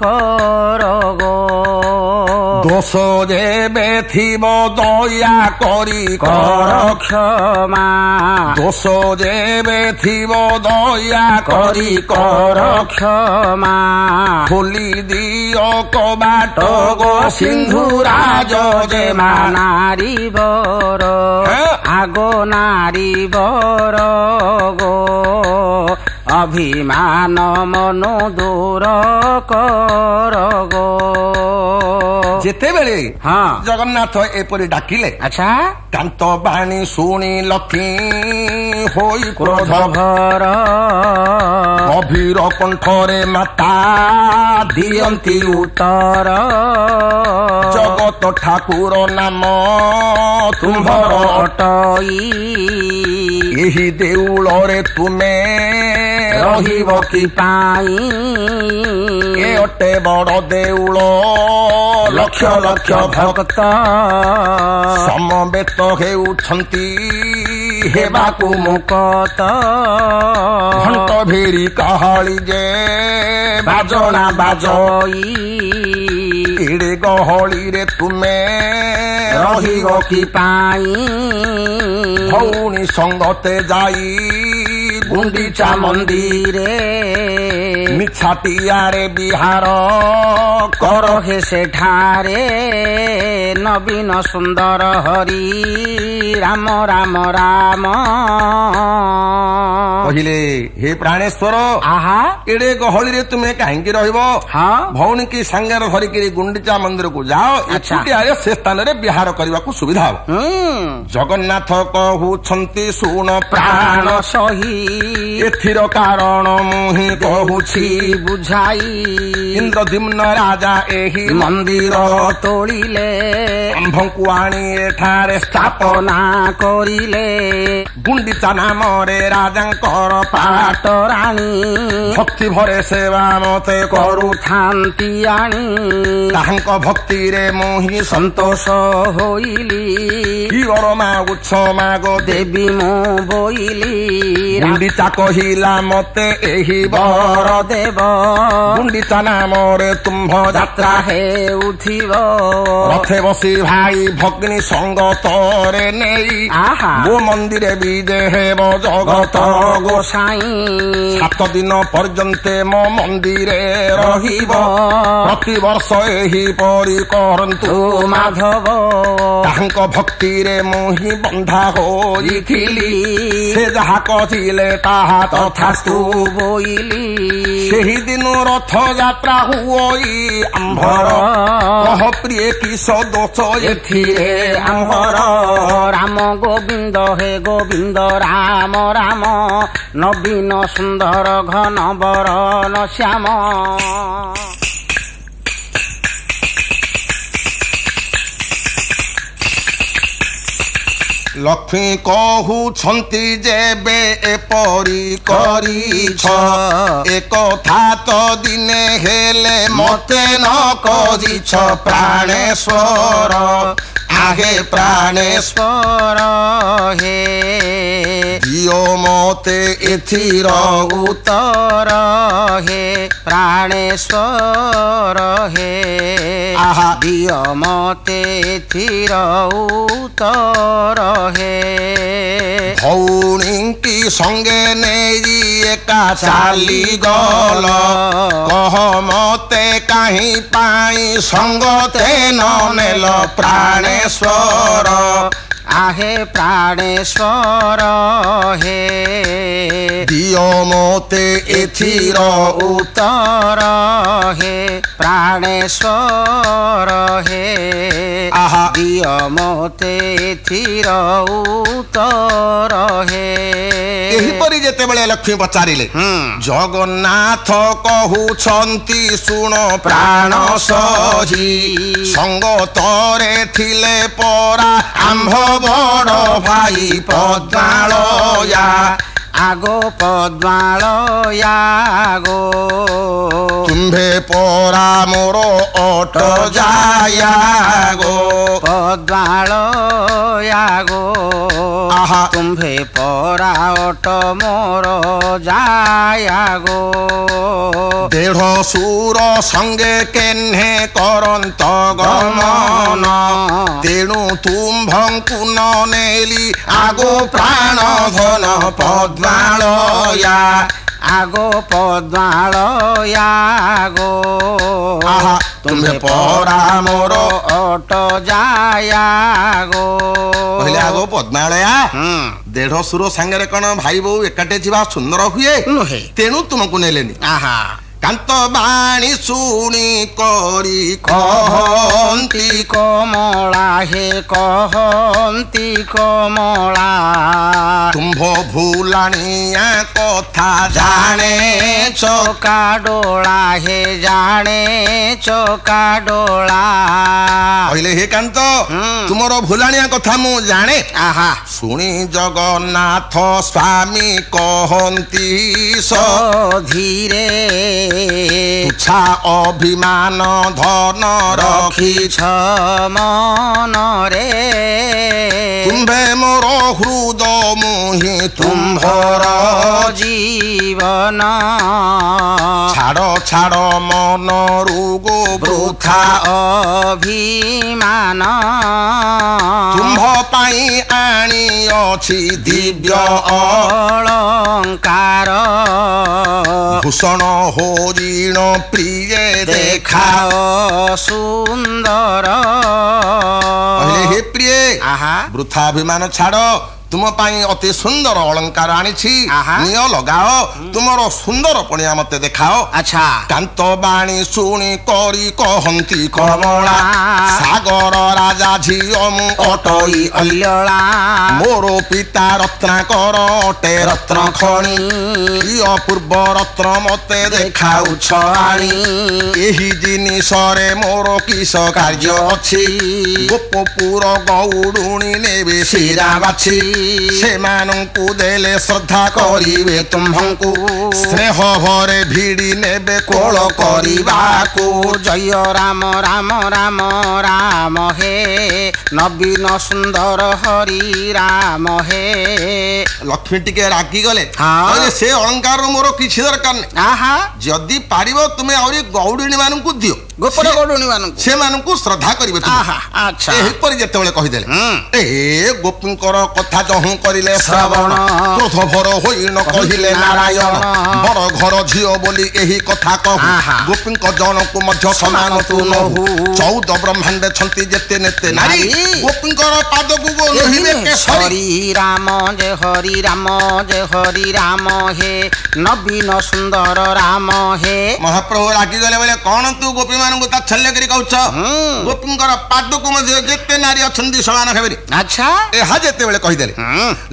କର ଗୋ ଦୋଷ ଯେବେ ଥିବ ଦୟା କରି କର କ୍ଷମା ଦୋଷ ଯେବେ ଥିବ ଦୟା କରି କର କ୍ଷମା ଖୋଲି ଦିଅ କବାଟ ଗୋ ସିନ୍ଧୁରାଜ ଯେମା ନାରୀ ବର ଆଗ ନାରୀ ବର ଗୋ ଅଭିମାନ ମନୁ ଦୂର କର ଗୋ ଯେତେବେଳେ ଜଗନ୍ନାଥ ଏପରି ଡାକିଲେ ଆଚ୍ଛା କାନ୍ତ ବାଣୀ ଶୁଣି ଲକ୍ଷ୍ମୀ ହୋଇ କ୍ରୋଧ ଘର ଗଭୀର କଣ୍ଠରେ ମାତା ଦିଅନ୍ତି ଉତ୍ତର ଜଗତ ଠାକୁର ନାମ ତୁମ୍ଭର ଅଟଇ ଏହି ଦେଉଳରେ ତୁମେ ରହିବ କି ପାଇଁ ଏ ଅଟେ ବଡ଼ ଦେଉଳ ଲକ୍ଷ ଲକ୍ଷ ଭକ୍ତ ସମବେତ ହେଉଛନ୍ତି ହେବାକୁ ମୁକତ ଘଣ୍ଟ ଭେରି କାହାଳି ଯେ ବାଜଣା ବାଜଇ ଏଡ଼େ ଗହଳିରେ ତୁମେ ରହିବ କି ପାଇଁ ଭଉଣୀ ସଙ୍ଗତେ ଯାଇ ଗୁଣ୍ଡିଚା ମନ୍ଦିରେ ମିଛାଟିଆରେ ବିହାର କର ହେ ସେଠାରେ ନବୀନ ସୁନ୍ଦର ହରି ରାମ ରାମ ରାମ କହିଲେ ହେ ପ୍ରାଣେଶ୍ୱର ଆହା ଏଡ଼େ ଗହଳିରେ ତୁମେ କାହିଁକି ରହିବ ଭଉଣୀ କି ସାଙ୍ଗରେ ଧରିକିରି ଗୁଣ୍ଡିଚା ମନ୍ଦିରକୁ ଯାଅ ଏକୁଟିଆରେ ସେ ସ୍ଥାନରେ ବିହାର କରିବାକୁ ସୁବିଧା ହବ ଜଗନ୍ନାଥ କହୁଛନ୍ତି ଶୁଣ ପ୍ରାଣ ସହି ଏଥିର କାରଣ ମୁଁ ହିଁ କହୁଛି ବୁଝାଇ ଇନ୍ଦ୍ରଦ୍ୟୁମ୍ନ ରାଜା ଏହି ମନ୍ଦିର ତୋଳିଲେ ଆମ୍ଭଙ୍କୁ ଆଣି ଏଠାରେ ସ୍ଥାପନା କରିଲେ ଗୁଣ୍ଡିଚା ନାମରେ ରାଜାଙ୍କର ପାଟରାଣୀ ଭକ୍ତି ଭରେ ସେବା ମତେ କରୁଥାନ୍ତି ଆଣି ତାହାଙ୍କ ଭକ୍ତିରେ ମୁଁ ହିଁ ସନ୍ତୋଷ ହୋଇଲି କି ବର ମାଗୁଛ ମାଗ ଦେବୀ ମୁଁ ବୋଇଲି ଗୁଣ୍ଡିଚା କହିଲା ମତେ ଏହି ବର ଦେବ ଗୁଣ୍ଡିଚା ନାମରେ ତୁମ୍ଭ ଯାତ୍ରା ହେଉଥିବ ରଥେ ବସି ଭାଇ ଭଗ୍ନୀ ସଙ୍ଗତରେ ନେଇ ମୋ ମନ୍ଦିରେ ବିଜେ ହେବ ଜଗତ ଗୋସାଇଁ 7 ଦିନ ପର୍ଯ୍ୟନ୍ତ ମୋ ମନ୍ଦିରେ ରହିବ ପ୍ରତିବର୍ଷ ଏହିପରି କରନ୍ତୁ ମାଧବ ତାହାଙ୍କ ଭକ୍ତିରେ ମୁଁ ହିଁ ବନ୍ଧା ହୋଇଥିଲି ସେ ଯାହା କହିଲେ ତାହା ତଥାସ୍ତୁ ବୋଇଲି ସେହି ଦିନ ରଥଯାତ୍ରା ହୁଅଇ ଆମ୍ଭର କହ ପ୍ରିୟ କିସ ଦୋଷ ଏଥିରେ ଆମ୍ଭର ରାମ ଗୋବିନ୍ଦ ହେ ଗୋବିନ୍ଦ ରାମ ରାମ ନବୀନ ସୁନ୍ଦର ଘନ ବରନ ଶ୍ୟାମ ଲକ୍ଷ୍ମୀ କହୁଛନ୍ତି ଯେବେ ଏପରି କରିଛ ଏକଥା ତ ଦିନେ ହେଲେ ମତେ ନ କରିଛ ପ୍ରାଣେଶ୍ୱର आहे प्राणेश्वर हे दियो मोते एथिर उत्तर हे प्राणेश्वर हे आहा दियो मोते एथिर उत्तर हे भौणी की संगे नेई एका चाली गल कह मते काहीं पाई संगते न नेल प्राणेश्वर आहे प्राणेश्वर हे दियो मोते एथिर उत्तर हे प्राणेश्वर हे आहा दियो मोते एथिर उत्तर हे एहिपरि जेतेबेले लक्ष्मी पचारिले जगन्नाथ कहउछंती सुन प्राण सही संगतरे थिले परा आंभ बड़ भाई पद्मालया आगो पद्मालया गो तुम्भे परा मोर अट जाया गो पद्मालया गो आहा तुम्भे परा अट मोर जाया गो देढ़ सुर संगे केन्हे करंत गमन तेणु तुम्भंकु न नेली आगो प्राण धन पद्मालया आगो पद्मालया गो आहा तुम्हे परा मोर अट जाया गो कहले आगो पद्मालया देढ़ सुर सांगे कौन भाई बो एकाटे जीवा सुंदर हुए तेणु तुमको नेलेनी आहा कांत बाणी शुणी करी कहंती कमला हे कहंती कमला तुम्भ भूलानिया कथा जाने चौका डोला हे जाने चौका डोला कहले हे कांत तुमर भूलानिया कथा मु जाने आहा शुणी जगन्नाथ स्वामी कहंती धीरे तुच्छा अभिमान धन रखी मन रे तुम्भे मोर हृद मुहि तुम्भर जीवन छाड़ छाड़ मन रुगो वृथा अभिमान तुम्भ पाई आनी अछि दिव्य अलंकार भूषण हरिण प्रिय देखाओ सुंदर कहले हे प्रिय आहा वृथा अभिमान छाड़ तुम पाई अति सुंदर अलंकार आनिछि नियो लगाओ तुमरो सुंदर पणिया मते देखाओ अच्छा कांत बाणी शुणी करी कहंती कमला सागर राजा झियो मु अटई अल्लला मोरो पिता रत्नाकर अटे रत्न खणी पूर्व रत्न मते देखाउछ आनी एही जिनिसरे मोर किस कार्य अछि गोपपुर गौडुणी नेबे शिरा बाछि सेमानंकु देले श्रद्धा करिवे तुम्भंकु स्नेह भरे भिड़ी नेबे कोल करिबाकु जय राम राम राम राम हे नवीन सुंदर हरि राम हे लक्ष्मी टिके रागी गले हाँ से अलंकार मोर किछि दरकार नै आहा जदि पारिबो तुमे औरी गौडुणी मानंकु दियो गोपर गौडुणी मानंकु से मानंकु श्रद्धा करिवे तुम आहा अच्छा एही परि जेतेबेले कहि देले ए गोपींकर कथा जहु करिले श्रवण क्रोध भर होई न कहिले नारायण बड़ घर झियो बोली एही कथा कहू गोपींक जनकु मध्य समान तू नहु 14 ब्रह्मांड छंती जेते नेते नारी गोपींकर पादकु गो नहिबे के हरि राम जय हरि राम जय हरि राम हे नवीन सुंदर राम हे महाप्रभु रागी गले बोले कोन तू गोपी मानंकु ताच्छल्य करी कहउछ गोपींकर पादकु मध्य जेते नारी अछंती समान हेबे अच्छा एहा जेते बेले कहि देले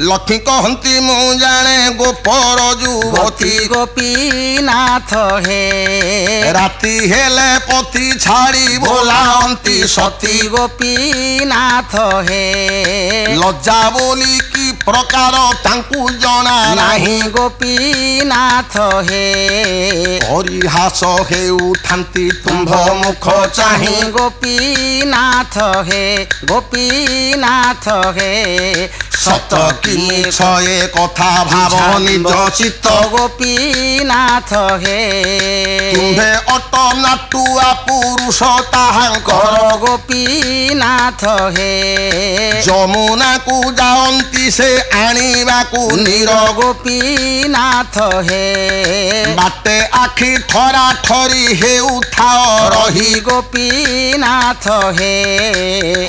लक्ष्मी कहंती मु जाने गोपर जुवती गोपीनाथ हे राति हेले पति छाड़ी बोलांती सती गोपीनाथ हे लज्जा बोली की ପ୍ରକାର ତାଙ୍କୁ ଜଣା ନାହିଁ ଗୋପୀନାଥ ହେ ପରିହାସ ହେଉଥାନ୍ତି ତୁମ୍ଭ ମୁଖ ଚାହିଁ ଗୋପୀନାଥ ହେ ଗୋପୀନାଥ ହେ ସତ କି ମିଛ ଏ କଥା ଭାବ ନିଜ ଚିତ୍ତ ଗୋପୀନାଥ ହେ ତୁମ୍ଭେ ଅଟ ନାଟୁଆ ପୁରୁଷ ତାହାଙ୍କର ଗୋପୀନାଥ ହେ ଯମୁନାକୁ ଯାଆନ୍ତି ସେ ଆଣିବାକୁ ନିର ଗୋପୀନାଥ ହେ ବାଟେ ଆଖି ଠରା ଠରି ହେଉଥାଅ ରହି ଗୋପୀନାଥ ହେ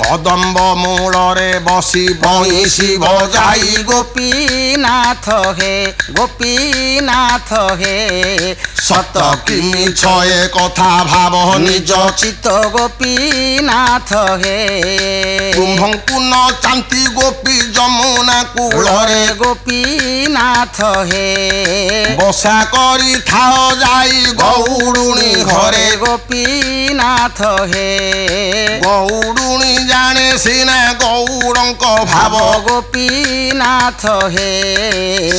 କଦମ୍ବ ମୂଳରେ ବସି ବଇଁଶୀ ବଜାଇ ଗୋପୀନାଥ ହେ ଗୋପୀନାଥ ହେ ସତ କି ମିଛ ଏ କଥା ଭାବ ନିଜ ଚିତ୍ତ ଗୋପୀନାଥ ହେ କୁମ୍ଭଙ୍କୁ ନ ଚାନ୍ତି ଗୋପୀ ଯମୁନା କୂଳରେ ଗୋପୀନାଥ ହେ ବସା କରିଥାଅ ଯାଇ ଗଉଡ଼ୁଣୀ ଘରେ ଗୋପୀନାଥ ହେ ଗଉଡ଼ୁଣୀ ଜାଣେ ସିନା ଗଉଡ଼ଙ୍କ ଭାବ ଗୋପୀନାଥ ହେ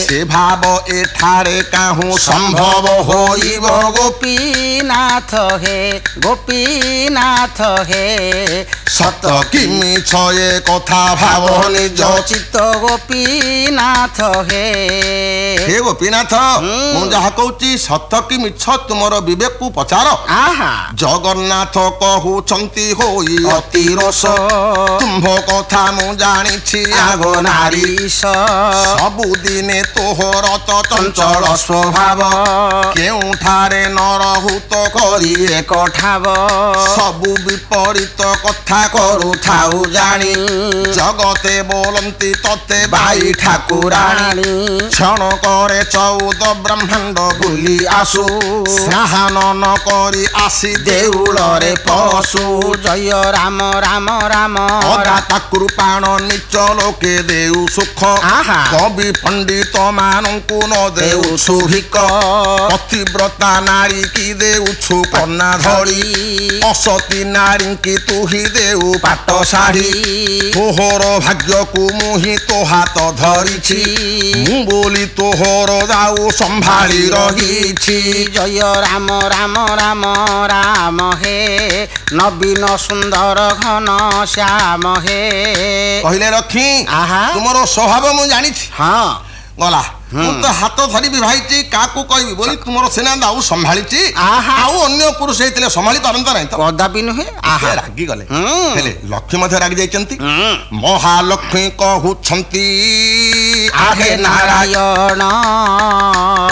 ସେ ଭାବ ଏଠାରେ କାହୁଁ ସମ୍ଭବ ହୋଇବ ଗୋପୀନାଥ ହେ ଗୋପୀନାଥ ହେ ସତ କି ମିଛ ଏ କଥା ଭାବ ନିଜ ଚିତ୍ତ ଗୋପୀନାଥ ହେ ହେ ଗୋପୀନାଥ ମୁଁ ଯାହା କହୁଛି ସତ କି ମିଛ ତୁମର ବିବେକକୁ ପଚାର ଜଗନ୍ନାଥ କହୁଛନ୍ତି ହୋଇ ଅତି ରୋଷ ତୁମ୍ଭ କଥା ମୁଁ ଜାଣିଛି ଆଗ ନାରୀ ସବୁଦିନେ ତୋହର ତ ଚଞ୍ଚଳ ସ୍ୱଭାବ କେଉଁଠାରେ ନ ରହୁ ତ କରି ଏକ ଠାବ ସବୁ ବିପରୀତ କଥା କରୁଥାଉ ଜାଣି ଜଗତେ ବୋଲନ୍ତି ତତେ ବାଇ ଠାକୁରାଣୀ କ୍ଷଣ କରେ 14 ବ୍ରହ୍ମାଣ୍ଡ ବୁଲି ଆସୁ ସ୍ନାନ ନ କରି ଆସି ଦେଉଳରେ ପଶୁ ଜୟ ରାମ ରାମ ରାମ ଅଦାତା କୃପାଣ ନିଚ ଲୋକେ ଦେଉ ସୁଖ କବି ପଣ୍ଡିତ ମାନଙ୍କୁ ନ ଦେଉଛୁ ଭିକ ପତିବ୍ରତା ନାରୀ କି ଦେଉଛୁ କନ୍ୟା ଧରି ଅସତୀ ନାରୀ କି ତୁ ହିଁ ଦେଉ ପାଟ ଶାଢ଼ୀ ତୋହର ଭାଗ୍ୟକୁ ମୁଁ ହିଁ ତୋ ହାତ ଧରିଛି ମୁଁ ବୋଲି ତୋହର ଦାଉ ସମ୍ଭାଳି ରହିଛି ଜୟ ରାମ ରାମ ରାମ ରାମ ହେ ନବୀନ ସୁନ୍ଦର ଘନ ଶ୍ୟାମ ହେ କହିଲେ ରଖି ତୁମର ସ୍ୱଭାବ ମୁଁ ଜାଣିଛି ଗଲା ମୁଁ ତ ହାତ ଧରି ବିଭାଇଛି କାହାକୁ କହିବି ବୋଲି ତୁମର ସିନା ଦାଉ ସମ୍ଭାଳିଛି ଆଉ ଅନ୍ୟ ପୁରୁଷ ହେଇଥିଲେ ସମ୍ଭାଳି ପାରନ୍ତା ନାହିଁ କଦାପି ନୁହେଁ ରାଗି ଗଲେ ହେଲେ ଲକ୍ଷ୍ମୀ ମଧ୍ୟ ରାଗି ଯାଇଛନ୍ତି ମହାଲକ୍ଷ୍ମୀ କହୁଛନ୍ତି ଆହେ ନାରାୟଣ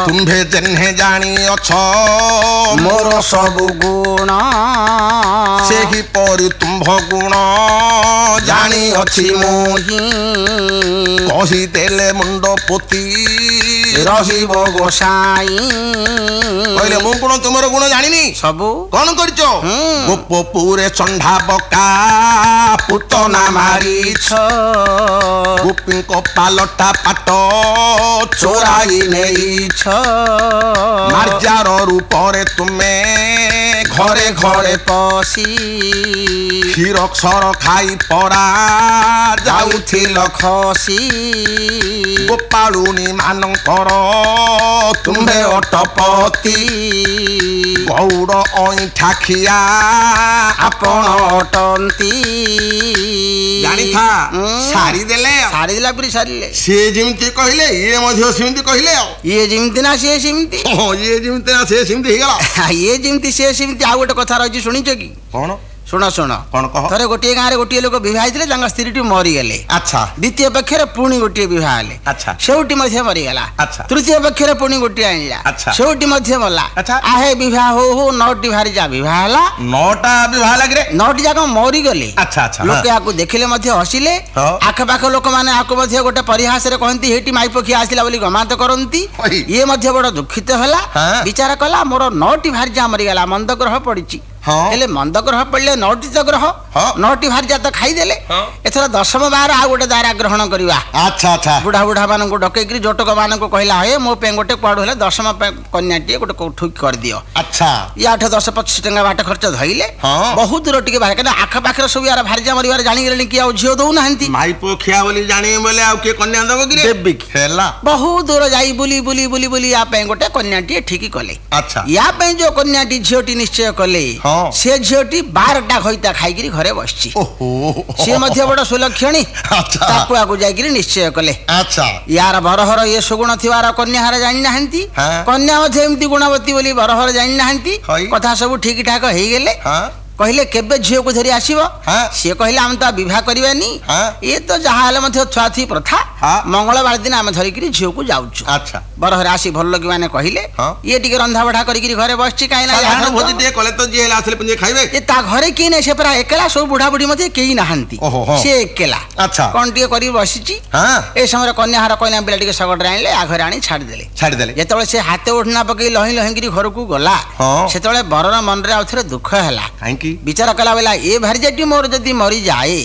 ତୁମ୍ଭେ ଯେହ୍ନେ ଜାଣିଅଛ ମୋର ସବୁ ଗୁଣ ସେହିପରି ତୁମ୍ଭ ଗୁଣ ଜାଣିଅଛି ମୁଁ ହିଁ କହିଦେଲେ ମୁଣ୍ଡ ପୋତି ରହିବ ଗୋସାଇ କହିଲେ ମୁଁ ଗୁଣ ତୁମର ଗୁଣ ଜାଣିନି ସବୁ କଣ କରିଛ ଗୋପପୁରେ ଚଣ୍ଡା ବକା ପୁତନା ମାରିଛ ଗୋପୀଙ୍କ ପାଲଟା ପାଟ ଚୋରାଇ ନେଇଛ ମାର୍ଜାର ରୂପରେ ତୁମେ ଘରେ ଘରେ ପଶି କ୍ଷୀରକ୍ଷର ଖାଇ ପରା ଯାଉଥିଲ ଖସି ଗୋପାଳୁଣୀ ମାନଙ୍କର ତୁମ୍ଭେ ଅଟପତି ଗୌଡ଼ ଅଇଁଠା ଖିଆ ଆପଣ ଅଟନ୍ତି ଜାଣିଥା ସାରିଦେଲେ ସାରିଦେଲା ପରେ ସାରିଲେ ସିଏ ଯେମିତି କହିଲେ ଇଏ ମଧ୍ୟ ସେମିତି କହିଲେ ଆଉ ଇଏ ଯେମିତି ନା ସିଏ ସେମିତି ଇଏ ଯେମିତି ନା ସିଏ ସେମିତି ହେଇଗଲା ଇଏ ଯେମିତି ସିଏ ସେମିତି ଆଉ ଗୋଟେ କଥା ରହିଛି ଶୁଣିଛ କି କଣ ଶୁଣ ଶୁଣ କଣ କହ ଥରେ ଗୋଟିଏ ଗାଁରେ ଗୋଟିଏ ଲୋକ ବିବାହ ହେଇଥିଲେ ତାଙ୍କ ସ୍ତ୍ରୀଟି ମରିଗଲେ ଆଚ୍ଛା ଦ୍ୱିତୀୟ ପକ୍ଷରେ ପୁଣି ଗୋଟିଏ ବିବାହ ହେଲେ ଆଚ୍ଛା ସେଉଟି ମଧ୍ୟ ମରିଗଲା ଆଚ୍ଛା ତୃତୀୟ ପକ୍ଷରେ ପୁଣି ଗୋଟିଏ ଆଣିଲା ଆଚ୍ଛା ସେଉଟି ମଧ୍ୟ ମଲା ଆଚ୍ଛା ଆହେ ବିବାହ ହଉ ହଉ 9ଟି ଭାରି ଯା ବିବାହ ହେଲା 9ଟା ବିବାହ ଲାଗିରେ 9ଟି ଯାକ ମରିଗଲେ ଆଚ୍ଛା ଆଚ୍ଛା ଲୋକେ ଆକୁ ଦେଖିଲେ ମଧ୍ୟ ହସିଲେ ଆଖପାଖ ଲୋକମାନେ ଆକୁ ମଧ୍ୟ ଗୋଟେ ପରିହାସରେ କହନ୍ତି ହେଟି ମାଇ ପକ୍ଷୀ ଆସିଲା ବୋଲି ଗମାନ୍ତ କରନ୍ତି ଇଏ ମଧ୍ୟ ବଡ ଦୁଃଖିତ ହେଲା ବିଚାର କଲା ମୋର 9ଟି ଭାରି ଯା ମରିଗଲା ମନ୍ଦ ଗ୍ରହ ପଡିଛି ହେଲେ ମନ୍ଦ ଗ୍ରହ ପଡ଼ିଲେ 9ଟି ତ ଗ୍ରହ 9ଟି ଭାର୍ଯ୍ୟା ତ ଖାଇଦେଲେ ଏଥର 10ମ ବାର ଆଉ ଗୋଟେ ଦାରା ଗ୍ରହଣ କରିବା। ଆଚ୍ଛା ଆଚ୍ଛା ବୁଢା ବୁଢା ମାନଙ୍କୁ ଡକେଇକିରି ଜଟକ ମାନଙ୍କୁ କହିଲା ହେ ମୋ ପାଇଁ ଗୋଟେ କୁଆଡୁ ହେଲେ 10ମ କନ୍ୟାଟିଏ ଗୋଟେ ଠିକ କରିଦିଅ। ଆଚ୍ଛା ୟା 8-10-25 ଟଙ୍କା ବାଟ ଖର୍ଚ୍ଚ ଧଇଲେ ବହୁତ ଦୂର ଟିକେ ବାହାରେ କାରଣ ଆଖପାଖରେ ସବୁ ୟାର ଭାର୍ଯ୍ୟା ମରିବାର ଜାଣିଗଲେଣି କି ଆଉ ଝିଅ ଦଉନାହାନ୍ତି ମାଇପୋ ଖିଆ ବୋଲି ଜାଣିବେ ବୋଲେ ଆଉ କିଏ କନ୍ୟା ଦବ କି ଦେବି ହେଲା ବହୁତ ଦୂର ଯାଇ ବୁଲି ବୁଲି ବୁଲି ବୁଲି ୟା ପାଇଁ ଗୋଟେ କନ୍ୟାଟିଏ ଠିକ କଲେ। ଆଚ୍ଛା ୟା ପାଇଁ ଯୋଉ କନ୍ୟାଟି ଝିଅଟି ନିଶ୍ଚୟ କଲେ ସେ ଝିଅଟି 12ଟା ଖଇତା ଖାଇକିରି ଘରେ ବସିଛି। ସିଏ ମଧ୍ୟ ବଡ ସୁଲକ୍ଷଣୀ ତାକୁ ଆଗକୁ ଯାଇକିରି ନିଶ୍ଚୟ କଲେ। ଆଚ୍ଛା ୟାର ବରହର ଇଏ ସୁଗୁଣ ଥିବାର କନ୍ୟାହାର ଜାଣିନାହାନ୍ତି କନ୍ୟା ମଧ୍ୟ ଏମିତି ଗୁଣବତୀ ବୋଲି ବରହର ଜାଣିନାହାନ୍ତି କଥା ସବୁ ଠିକ ଠାକ ହେଇଗଲେ। କହିଲେ କେବେ ଝିଅକୁ ଧରି ଆସିବ ସିଏ କହିଲେ ଆମେ ତ ବିବାହ କରିବାନି ଇଏ ତ ଯାହା ହେଲେ ମଧ୍ୟ ଛୁଆଛୁଇ ପ୍ରଥା ମଙ୍ଗଳବାର ଦିନ ଆମେ ଧରିକିରି ଝିଅକୁ ଯାଉଛୁ। ଆଚ୍ଛା ବରହରେ ଆସି ଭଲ ଲୋକ ମାନେ କହିଲେ ଇଏ ଟିକେ ରନ୍ଧା ବଢା କରିକିରି ଘରେ ବସିଛି କାହିଁ ତା ଘରେ କେହି ନାହିଁ ସେ ପୁରା ଏକଲା ସବୁ ବୁଢା ବୁଢୀ ମଧ୍ୟ କେହି ନାହାନ୍ତି ସେ ଏକଲା କଣ ଟିକେ କରିକି ବସିଛି। ଏ ସମୟରେ କନ୍ୟାହାର କନ୍ୟା ପିଲା ଟିକେ ଶଗଡ଼ରେ ଆଣିଲେ ଆଘରେ ଆଣି ଛାଡ଼ିଦେଲେ। ଯେତେବେଳେ ସେ ହାତ ଓଢଣା ପକେଇ ଲହିଁ ଲହିକିରି ଘରକୁ ଗଲା ସେତେବେଳେ ବରର ମନରେ ଆଉ ଥରେ ଦୁଃଖ ହେଲା। ବିଚାର କଲା ବେଲା ଏ ଭାର୍ଯ୍ୟାଟି ମୋର ଯଦି ମରିଯାଏ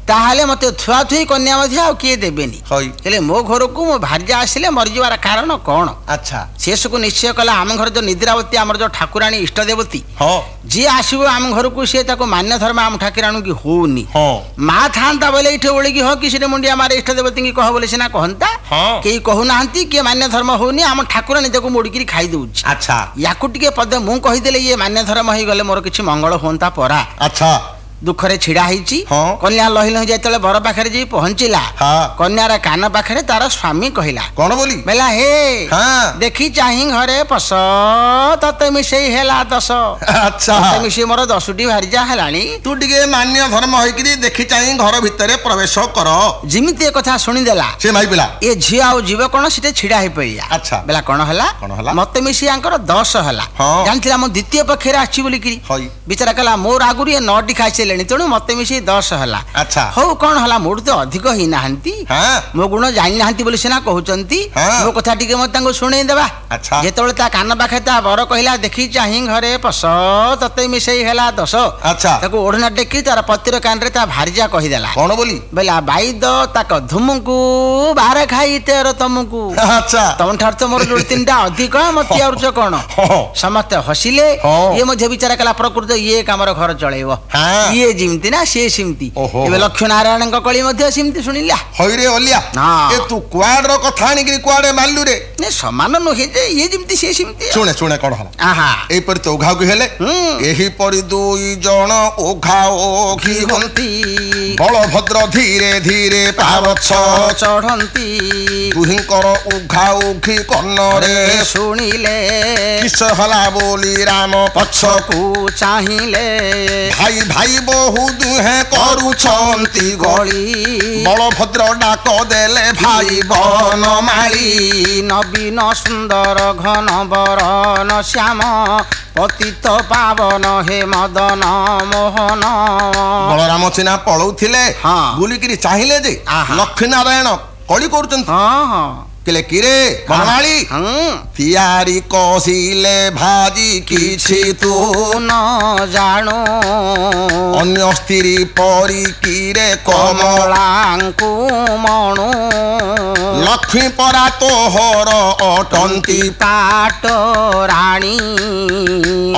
ତାହେଲେ ମତେ ଛୁଆଛୁଇ କନ୍ୟା ମଧ୍ୟ ଆଉ କିଏ ଦେବେନି ହେଲେ ମୋ ଘରକୁ ମୋ ଭାର୍ଯ୍ୟା ଆସିଲେ ମରିଯିବାର କାରଣ କଣ? ଆଚ୍ଛା ଶେଷକୁ ନିଶ୍ଚୟ କଲା ଆମ ଘର ଯୋଉ ନିଦ୍ରାବତୀ ଆମର ଯୋଉ ଠାକୁରାଣୀ ଇଷ୍ଟ ଦେବତୀ ଯିଏ ଆସିବ ଆମ ଘରକୁ ସିଏ ତାକୁ ମାନ୍ୟ ଧର୍ମ ଆମ ଠାକୁରାଣୀ କି ହଉନି ମା ଥାନ୍ତା ବୋଲେ ଏଇଠି ଓଳିକି ହ କି ସେଠି ମୁଣ୍ଡିଆ ମାରେ ଇଷ୍ଟ ଦେବତୀ କି କହ ବୋଲି ସିନା କହନ୍ତା କେହି କହୁନାହାନ୍ତି କିଏ ମାନ୍ୟ ଧର୍ମ ହଉନି ଆମ ଠାକୁରାଣୀ ତାକୁ ମୋଡିକିରି ଖାଇ ଦଉଛି। ଆଚ୍ଛା ୟାକୁ ଟିକେ ପଦେ ମୁଁ କହିଦେଲେ ଇଏ ମାନ୍ୟ ଧର୍ମ ହେଇଗଲେ ମୋର କିଛି ମଙ୍ଗଳ ହୁଅନ୍ତା ପରା। ଆଚ୍ଛା ଦୁଃଖରେ ଛିଡା ହେଇଛି କନ୍ୟା ଲହି ଲହି ଯେତେବେଳେ ବର ପାଖରେ ଯାଇ ପହଞ୍ଚିଲା କନ୍ୟାର କାନ ପାଖରେ ତାର ସ୍ୱାମୀ କହିଲା କଣ ବୋଲି ବେଲା ହେ ଦେଖି ଚାହିଁ ଘରେ ପଶ ତତେ ମିଶେଇ ହେଲା 10। ଆଚ୍ଛା ମିଶେଇ ମୋର 10ଟି ଭାର୍ଯ୍ୟା ହେଲାଣି ତୁ ଟିକେ ମାନ୍ୟ ଧର୍ମ ହେଇକିରି ଦେଖି ଚାହିଁ ଘର ଭିତରେ ପ୍ରବେଶ କର। ଯେମିତି ଏ କଥା ଶୁଣିଦେଲା ସେ ମାଇପିଲା ଏ ଝିଅ ଆଉ ଯିବ କଣ ସେଠି ଛିଡା ହେଇ ପଇଲା। ଆଚ୍ଛା ବେଲା କଣ ହେଲା ମତେ ମିଶି ଆଙ୍କର 10 ହେଲା ଜାଣିଥିଲା ମୁଁ ଦ୍ୱିତୀୟ ପକ୍ଷରେ ଆସିଛି ବୋଲିକିରି ବିଚାର କଲା ମୋର ଆଗରୁ ଏ 9ଟି ଖାଇଛି ତେଣୁ ମତେ ମିଶି 10 ହେଲା। ଆଚ୍ଛା ହଉ କଣ ହେଲା ମୋଠୁ ତ ଅଧିକ ହେଇନାହାନ୍ତି ମୋ ଗୁଣ ଜାଣିନାହାନ୍ତି ବୋଲି ସିନା କହୁଛନ୍ତି ମୋ କଥା ଟିକେ ମତେ ତାଙ୍କୁ ଶୁଣେଇଦେବା। ଯେତେବେଳେ ତା କାନ ପାଖେ ତା ବର କହିଲା ଦେଖି ଚାହିଁ ଘରେ ପଶ ତତେ ମିଶେଇ ହେଲା 10 ତାକୁ ଓଢଣା ଟେକି ତାର ପତିର କାନରେ ତା ଭାର୍ଯ୍ୟା କହିଦେଲା କଣ ବୋଲି ବେଲା ବାଇଦ ତାକ ଧୁମକୁ ବାର ଖାଇ ତେର ତମକୁ ତମଠାରୁ ତ ମୋର 2-3ଟା ଅଧିକ ମତେ ଆଉଛ କଣ। ସମସ୍ତେ ହସିଲେ ଇଏ ମଧ୍ୟ ବିଚାର କଲା ପ୍ରକୃତ ଇଏ କାମର ଘର ଚଳେଇବ ଇଏ ଯେମିତି ନା ସିଏ ସେମିତି। ଏବେ ଲକ୍ଷ୍ମୀ ନାରାୟଣଙ୍କ କଳି ମଧ୍ୟ ସେମିତି ଶୁଣିଲା ହଇରେ ଅଲିଆ ଏ ତୁ କୁଆଡର କଥା ଆଣିକିରି କୁଆଡେ ମାରିଲୁ ରେ ସମାନ ନୁହେଁ ଯେ ଇଏ ଯେମିତି ସିଏ ସେମିତି। ଶୁଣେ ଶୁଣେ କଣ ହେଲା ଏଇପରି ତ ଉଘାଉଘି ହେଲେ ଏହିପରି 2 ଜଣ ଉଘାଉଘି ହୁଅନ୍ତି ବଳଭଦ୍ର ଧୀରେ ଧୀରେ ପାବଛ ଚଢନ୍ତି ଦୁହିଁଙ୍କର ଉଘାଉଘି କର୍ଣ୍ଣରେ ଶୁଣିଲେ କିସ ହେଲା ବୋଲି ରାମ ପଛକୁ ଚାହିଁଲେ ଭାଇ ଭାଇ ବହୁ ଦୁହେଁ କରୁଛନ୍ତି ଗଳି ବଳଭଦ୍ର ଡାକ ଦେଲେ ଭାଇ ବନମାଳି ନବୀନ ସୁନ୍ଦର ଘନ ବରନ ଶ୍ୟାମ ପତିତ ପାବନ ହେ ମଦନ ମୋହନ। ବଳରାମ ସିନା ପଳଉଥିଲେ ବୁଲିକିରି ଚାହିଁଲେ ଯେ ଲକ୍ଷ୍ମୀ ନାରାୟଣ କଳି କରୁଛନ୍ତି କିଲେ କିରେ ବନମାଳି ତିଆରି କଷିଲେ ଭାଜି କିଛି ତୁ ନ ଜାଣୁ ଅନ୍ୟ ସ୍ତ୍ରୀ ପରି କିରେ କମଳାଙ୍କୁ ମଣୁ ଲକ୍ଷ୍ମୀ ପରା ତୋହର ଅଟନ୍ତି ପାଟ ରାଣୀ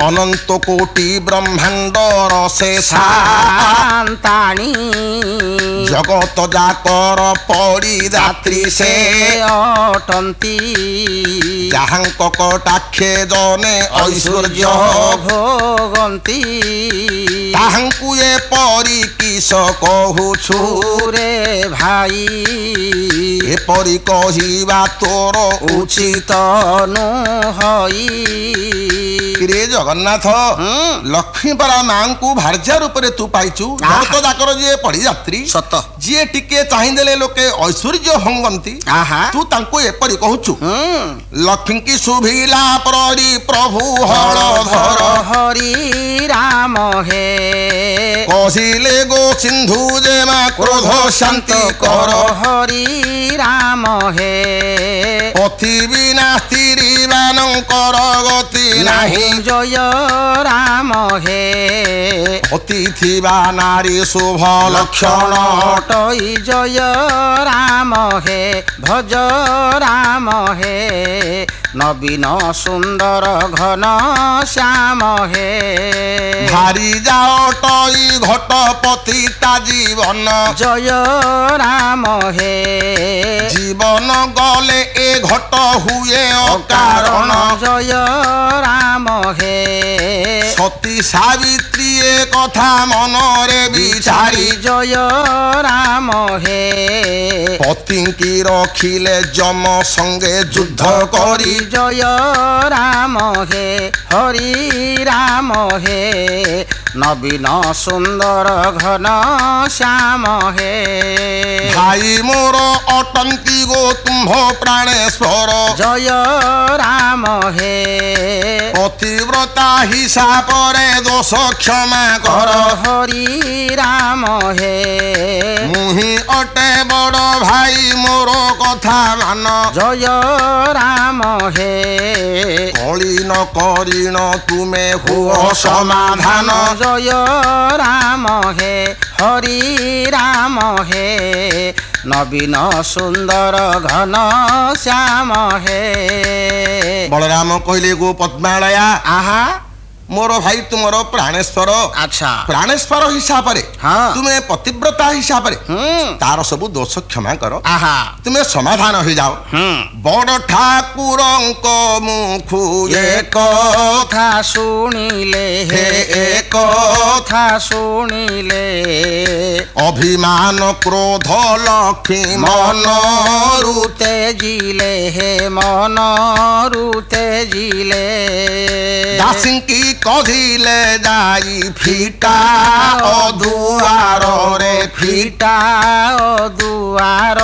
ଅନନ୍ତ କୋଟି ବ୍ରହ୍ମାଣ୍ଡର ସେ ଶାନ୍ତାଣୀ ଜଗତ ଯାକର ପରିଦାତ୍ରୀ ସେ ଅଟନ୍ତି ଯାହାଙ୍କ କଟାକ୍ଷେ ଜନେ ଐଶ୍ୱର୍ଯ୍ୟ ଭୋଗନ୍ତି ତାହାଙ୍କୁ ଏପରି କିସ କହୁଛୁ ରେ ଭାଇ ଏପରି କହିବା ତୋର ଉଚିତ ନୁହଇ। ରେ ଜଗନ୍ନାଥ ଲକ୍ଷ୍ମୀ ପରା ମାଙ୍କୁ ଭାର୍ଯ୍ୟା ରୂପରେ ତୁ ପାଇଛୁ ଜଗତ ଯାକର ଯିଏ ପରିଯାତ୍ରୀ ସତ ଯିଏ ଟିକେ ଚାହିଁଦେଲେ ଲୋକେ ଐଶ୍ୱର୍ଯ୍ୟ ଭଙ୍ଗନ୍ତି ତୁ ତାଙ୍କୁ ଏପରି କହୁଛୁ। ଲକ୍ଷ୍ମୀ କି ଶୁଭିଲା ପରି ପ୍ରଭୁ ହଳଧର ହରି ରାମ ହେ କହିଲେ ଗୋ ସିନ୍ଧୁ ଯେ ମା କ୍ରୋଧ ଶାନ୍ତି କର ହରି ରାମ ହେ ପଥି ବିନା ସ୍ତ୍ରୀ ପତିମାନଙ୍କର ଗତି ନାହିଁ ଜୟ ରାମ ହେ ଅତି ଥିବା ନାରୀ ଶୁଭ ଲକ୍ଷଣ ଅଟଇ ଜୟ ରାମ ହେ ଭଜ ରାମ ହେ ନବୀନ ସୁନ୍ଦର ଘନ ଶ୍ୟାମ ହେ ଭାରି ଯାଅଟଇ ଘଟପତି ତା ଜୀବନ ଜୟ ରାମ ହେ ଜୀବନ ଗଲେ ଏ ଘଟ ହୁଏ ଅକାରଣ ଜୟ ରାମ ହେ ସତୀ ସାବିତ୍ରୀ ଏ କଥା ମନରେ ବିଚାରି ଜୟ ରାମ ହେ ପତିଙ୍କି ରଖିଲେ ଯମ ସଙ୍ଗେ ଯୁଦ୍ଧ କରି ଜୟ ରାମ ହେ ହରି ରାମ ହେ ନବୀନ ସୁନ୍ଦର ଘନ ଶ୍ୟାମ ହେ ଭାଇ ମୋର ଅଟନ୍ତି ଗୋ ତୁମ୍ଭ ପ୍ରାଣେଶ୍ୱର ଜୟ ରାମ ହେ ପତିବ୍ରତା ହିସାବରେ ଦୋଷ କ୍ଷମା କର ହରି ରାମ ହେ ମୁହିଁ ଅଟେ ବଡ଼ ଭାଇ ମୋର କଥା ମାନ ଜୟ ରାମ ହେ କଳି ନ କରିଣ ତୁମେ ହୁଅ ସମାଧାନ ଜୟ ରାମ ହେ ହରି ରାମ ହେ ନବୀନ ସୁନ୍ଦର ଘନ ଶ୍ୟାମ ହେ ବଳରାମ କହିଲେ ଗୋ ପଦ୍ମାଳୟା ଆହା ମୋର ଭାଇ ତୁମର ପ୍ରାଣେଶ୍ୱର ଆଚ୍ଛା ପ୍ରାଣେଶ୍ୱର ହିସାବରେ ତୁମେ ପତିବ୍ରତା ହିସାବରେ ତାର ସବୁ ଦୋଷ କ୍ଷମା କର ଆହା ତୁମେ ସମାଧାନ ହେଇଯାଅ ବଡ଼ ଠାକୁରଙ୍କ ମୁଖୁ ଏ କଥା ଶୁଣିଲେ ହେ ଏ କଥା ଶୁଣିଲେ ଅଭିମାନ କ୍ରୋଧ ଲକ୍ଷ୍ମୀ ମନରୁ ତେଜିଲେ ହେ ମନରୁ ତେଜିଲେ ଦାସୀଙ୍କି କହିଲେ ଯାଇ ଫିଟା ଅଦୁଆରରେ ଫିଟା ଅଦୁଆର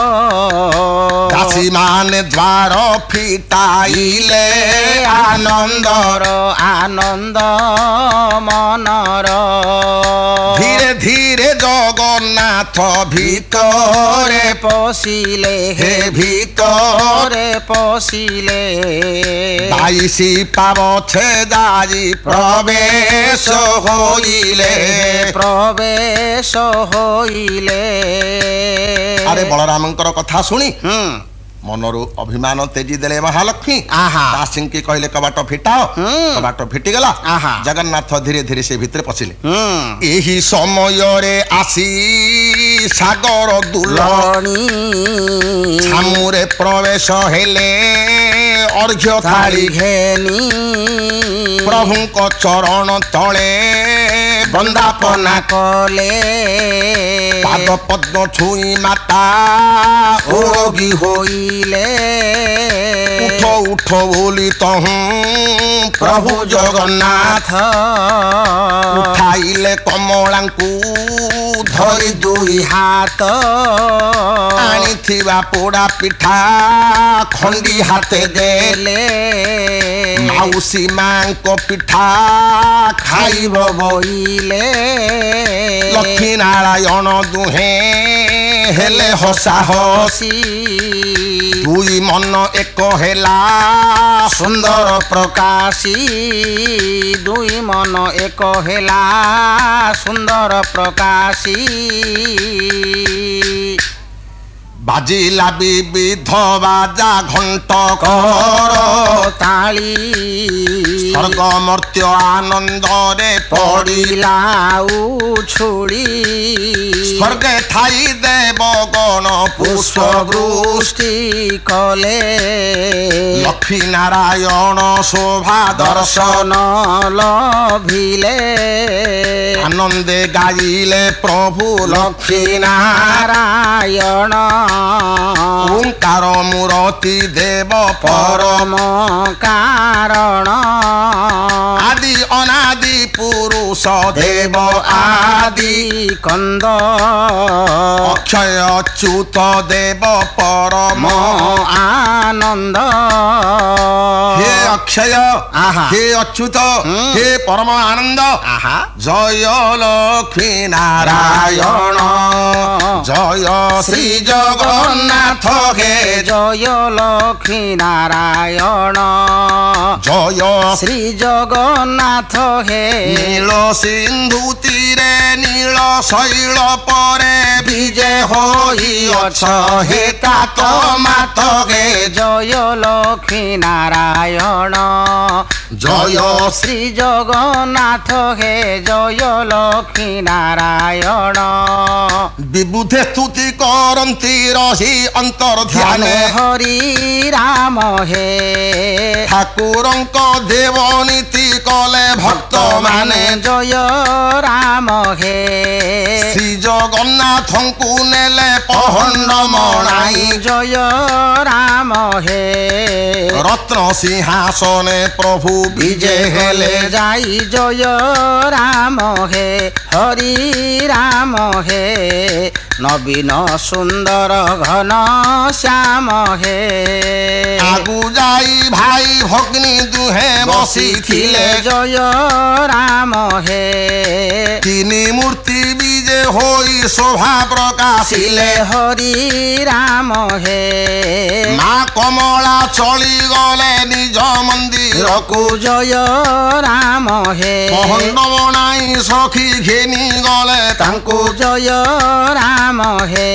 ଦାସୀମାନେ ଦ୍ୱାର ଫିଟାଇଲେ ଆନନ୍ଦର ଆନନ୍ଦ ମନର ଧୀରେ ଧୀରେ ଜଗନ୍ନାଥ ଭିତରେ ପଶିଲେ ହେ ଭିତରେ ପଶିଲେ 22 ପାବ ଛେଦାଇ ପ୍ରବେଶ ହୋଇଲେ ପ୍ରବେଶ ହୋଇଲେ ଆରେ ବଳରାମଙ୍କର କଥା ଶୁଣି ମନରୁ ଅଭିମାନ ତେଜି ଦେଲେ ମହାଲକ୍ଷ୍ମୀ ଦାସୀଙ୍କି କହିଲେ କବାଟ ଫିଟାଅ କବାଟ ଫିଟିଗଲା ଜଗନ୍ନାଥ ଧୀରେ ଧୀରେ ସେ ଭିତରେ ପଶିଲେ ଏହି ସମୟରେ ଆସି ସାଗର ଦୁଲଣୀ ଛାମୁରେ ପ୍ରବେଶ ହେଲେ ଅର୍ଘ୍ୟ ଥାଳି ଘେନି ପ୍ରଭୁଙ୍କ ଚରଣ ତଳେ ବନ୍ଦାପନା କଲେ ପାଦ ପଦ୍ମ ଛୁଇଁ ମାତା ଓରଗି ହୋଇଲେ ଉଠ ଉଠ ବୋଲି ତହୁଁ ପ୍ରଭୁ ଜଗନ୍ନାଥ ଉଠାଇଲେ କମଳାଙ୍କୁ ଧରି ଦୁଇ ହାତ ଆଣିଥିବା ପୋଡ଼ା ପିଠା ଖଣ୍ଡି ହାତେ ଦେଲେ ମାଉସୀ ମାଙ୍କ ପିଠା ଖାଇବ ବୋଇଲେ ଲକ୍ଷ୍ମୀ ନାରାୟଣ ଦୁହେଁ ହେଲେ ହସା ହସି ଦୁଇ ମନ ଏକ ହେଲା ସୁନ୍ଦର ପ୍ରକାଶୀ ଦୁଇ ମନ ଏକ ହେଲା ସୁନ୍ଦର ପ୍ରକାଶୀ ବାଜିଲା ବିବିଧ ବାଜା ଘଣ୍ଟ କର ତାଳି ସ୍ୱର୍ଗ ମର୍ତ୍ତ୍ୟ ଆନନ୍ଦରେ ପଡ଼ିଲା ଉଛୁଳି ସ୍ୱର୍ଗେ ଥାଇ ଦେବଗଣ ପୁଷ୍ପ ବୃଷ୍ଟି କଲେ ଲକ୍ଷ୍ମୀ ନାରାୟଣ ଶୋଭା ଦର୍ଶନ ଲଭିଲେ ଆନନ୍ଦେ ଗାଇଲେ ପ୍ରଭୁ ଲକ୍ଷ୍ମୀ ନାରାୟଣ ଓଙ୍କାର ମୂରତି ଦେବ ପରମ କାରଣ ଆଦି ଅନାଦି पुरुष देव आदि कंद अक्षय अच्युत देव परम आनंद हे अक्षय हे अच्युत हे परम आनंद जय लक्ष्मी नारायण जय श्री जगन्नाथ हे जय लक्ष्मी नारायण जय श्री जगन्नाथ हे नील सिंधु तीरे नील शैल परे विजय होई अछ हे तात मात हे जय लक्ष्मी नारायण जय श्री जगन्नाथ हे जय लक्ष्मी नारायण विबुधे स्तुति करन्ति रहि अंतर ध्यान हरि राम हे ठाकुरंक देवनीति कले भक्त माने जय राम हे श्री जगन्नाथंकु नेले पहंड मणाई जय राम हे रत्न सिंहासने प्रभु विजय हेले जाई जय राम हे हरि राम हे नवीन सुंदर घन श्याम हे आगु जाई भाई भग्नी दुहे बसी थिले जय राम हे तिनी मूर्ति विजय होई शोभा प्रकाशिले हरि राम हे माँ कमला चली गले निज मंदिर को जय राम हे पहंड बणाई सखी घेनी गले तांको जय राम हे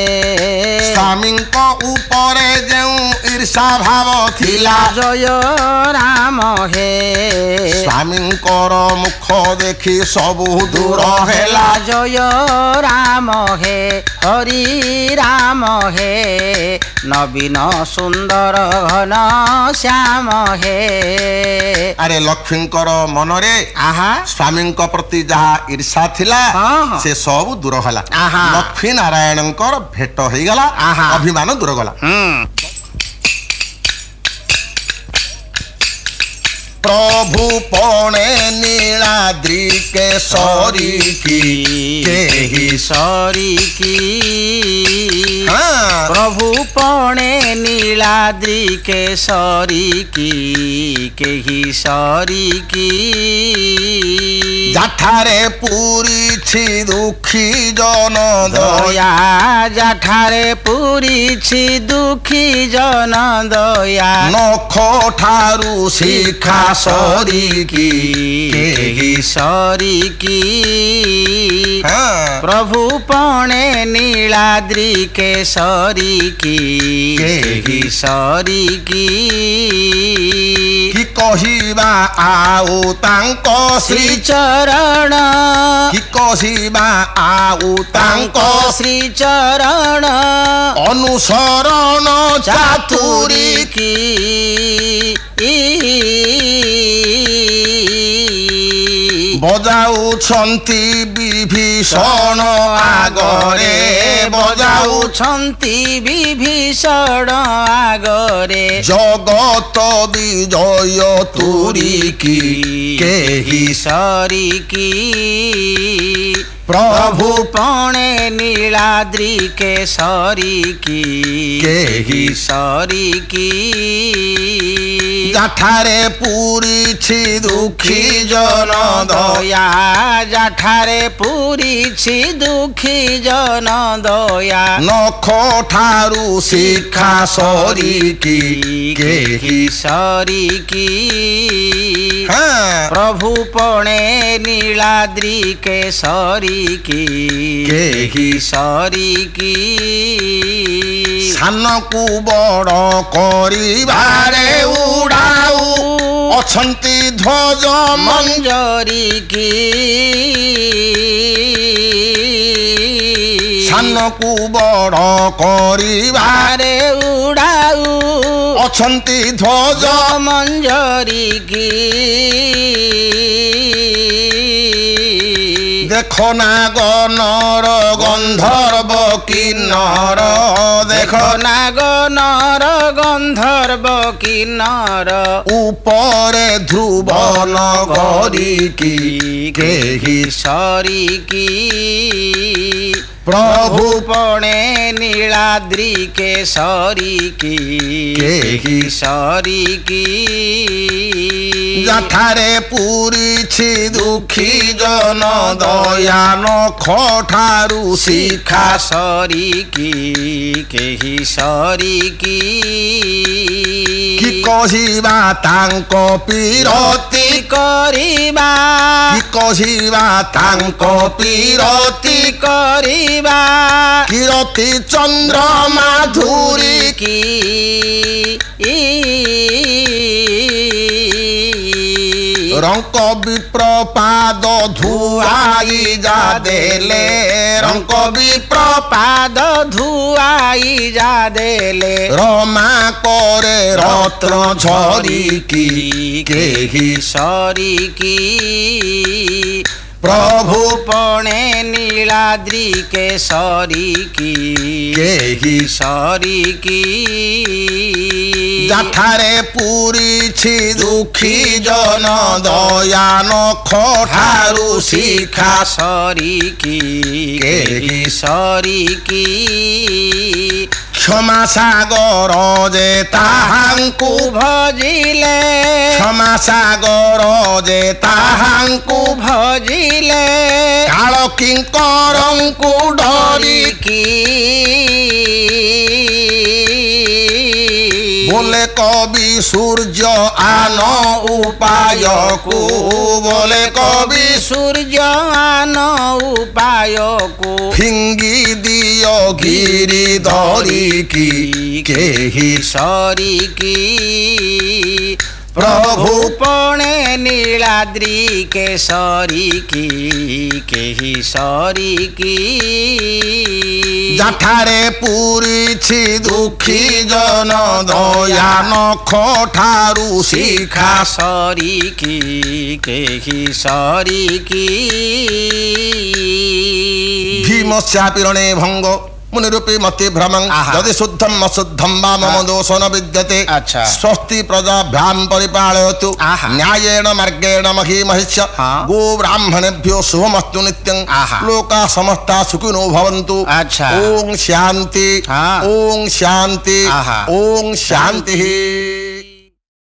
स्वामींक उपरे जेउ ईर्षा भाव थिला जय राम हे स्वामींकर मुख देखि सबु दूर हेला जय राम हे हरि राम हे नवीन सुंदर घन श्याम हे अरे लक्ष्मींकर मनरे स्वामींक प्रति जहा ईर्षा थिला से सब दूर होला लक्ष्मी नारायणंकर भेट होई गला अभिमान दूर गला प्रभु पौणे नीलाद्रि के सौरी की सौरी की प्रभु पौणे नीलाद्रि के सौरी की सौरी की जाठारे पूरी छी दुखी जन दया जाठारे पूरी छी दुखी जन दया नख ठारू शिखा सौरी की सौरी की प्रभु पौणे नीलाद्रि के सौरी की सौरी की कहिबा आउ तांको श्री चरण कि कहिबा आउ तांको श्री चरण अनुसरण चातुरी की बजाउछन्ति विभीषण आगरे बजाउछन्ति विभीषण आगरे जगत विजय तुरी की केहि सरी की प्रभु पौणे नीलाद्रि के सरी की केहि सरी की जाठारे पूरी छी दुखी जन दया जाठारे पूरी छी दुखी जन दया नख ठारू शिखा सरी की केहि सरी की प्रभु पौणे नीलाद्रि के सरी की केहि सरी की सान को बड़ करिबारे उड़ाऊ अछंती ध्वज मंजरी की सान को बड़ करिबारे उड़ाऊ अछंती ध्वज मंजरी की দেখো না গণর গন্ধর্ব কিন্নর দেখো না গণর গন্ধর্ব কিন্নর উপরে ধ্রুব নগরী কি কেহি সরি কি প্রভু পণে নীলাদ্রি কেশরী কি কেহি সরি কি যাঠারে পুরিছি দুঃখী জন দয়ান খঠারু শিখা সরি কি কেহি সরি কি কহিবা তাঙ্ক পিরতি କରିବା কি কহিবা তাঙ্ক পিরতি କରିବା কিরতি চন্দ্র মাধুরী কি রঙ্ক বিপ্রপাদ ধুয়াই যা দেলে রঙ্ক বিপ্রপাদ ধুয়াই যা দেলে রমা করে রত্ন ঝরি কি কেহি সরি কি প্রভু পণে নীলাদ্রি কেশরী কি কেহি সরি কি যাঠারে পুরিছি দুঃখী জন দয়ান খঠারু শিখা সরি কি কেহি সরি কি ক্ষমা সাগর যে তাহাঙ্কু ভজিলে ক্ষমা সাগর যে তাহাঙ্কু ভজিলে কাল কিঙ্করঙ্কু ডরি কি বলে কবি সূর্য আন উপায়কু বলে কবি সূর্য আন উপায়কু ফিঙ্গি দিয় গিরি ধরি কি কেহি সরি কি প্রভু পণে নীলাদ্রি কেশরী কি কেহি সরি কি যাঠারে পুরিছি দুঃখী জন দয়ান খঠারু শিখা সরি কি কেহি সরি কি ভীমস্যাপিরণে ভঙ্গ মুনিরূপে মতে ভ্রমং যদি শুদ্ধম অশুদ্ধম বা মম দোষ ন বিদ্যতে স্বস্তি প্রজাভ্যাম পরিপালয়তু ন্যায়েন মার্গেণ মহি মহিষ্য গো ব্রাহ্মণেভ্यो শুভমস্তু নিত্যং লোকা সমস্তা সুখিনো ভবন্তু ওং শান্তি ওং শান্তি ওং শান্তি।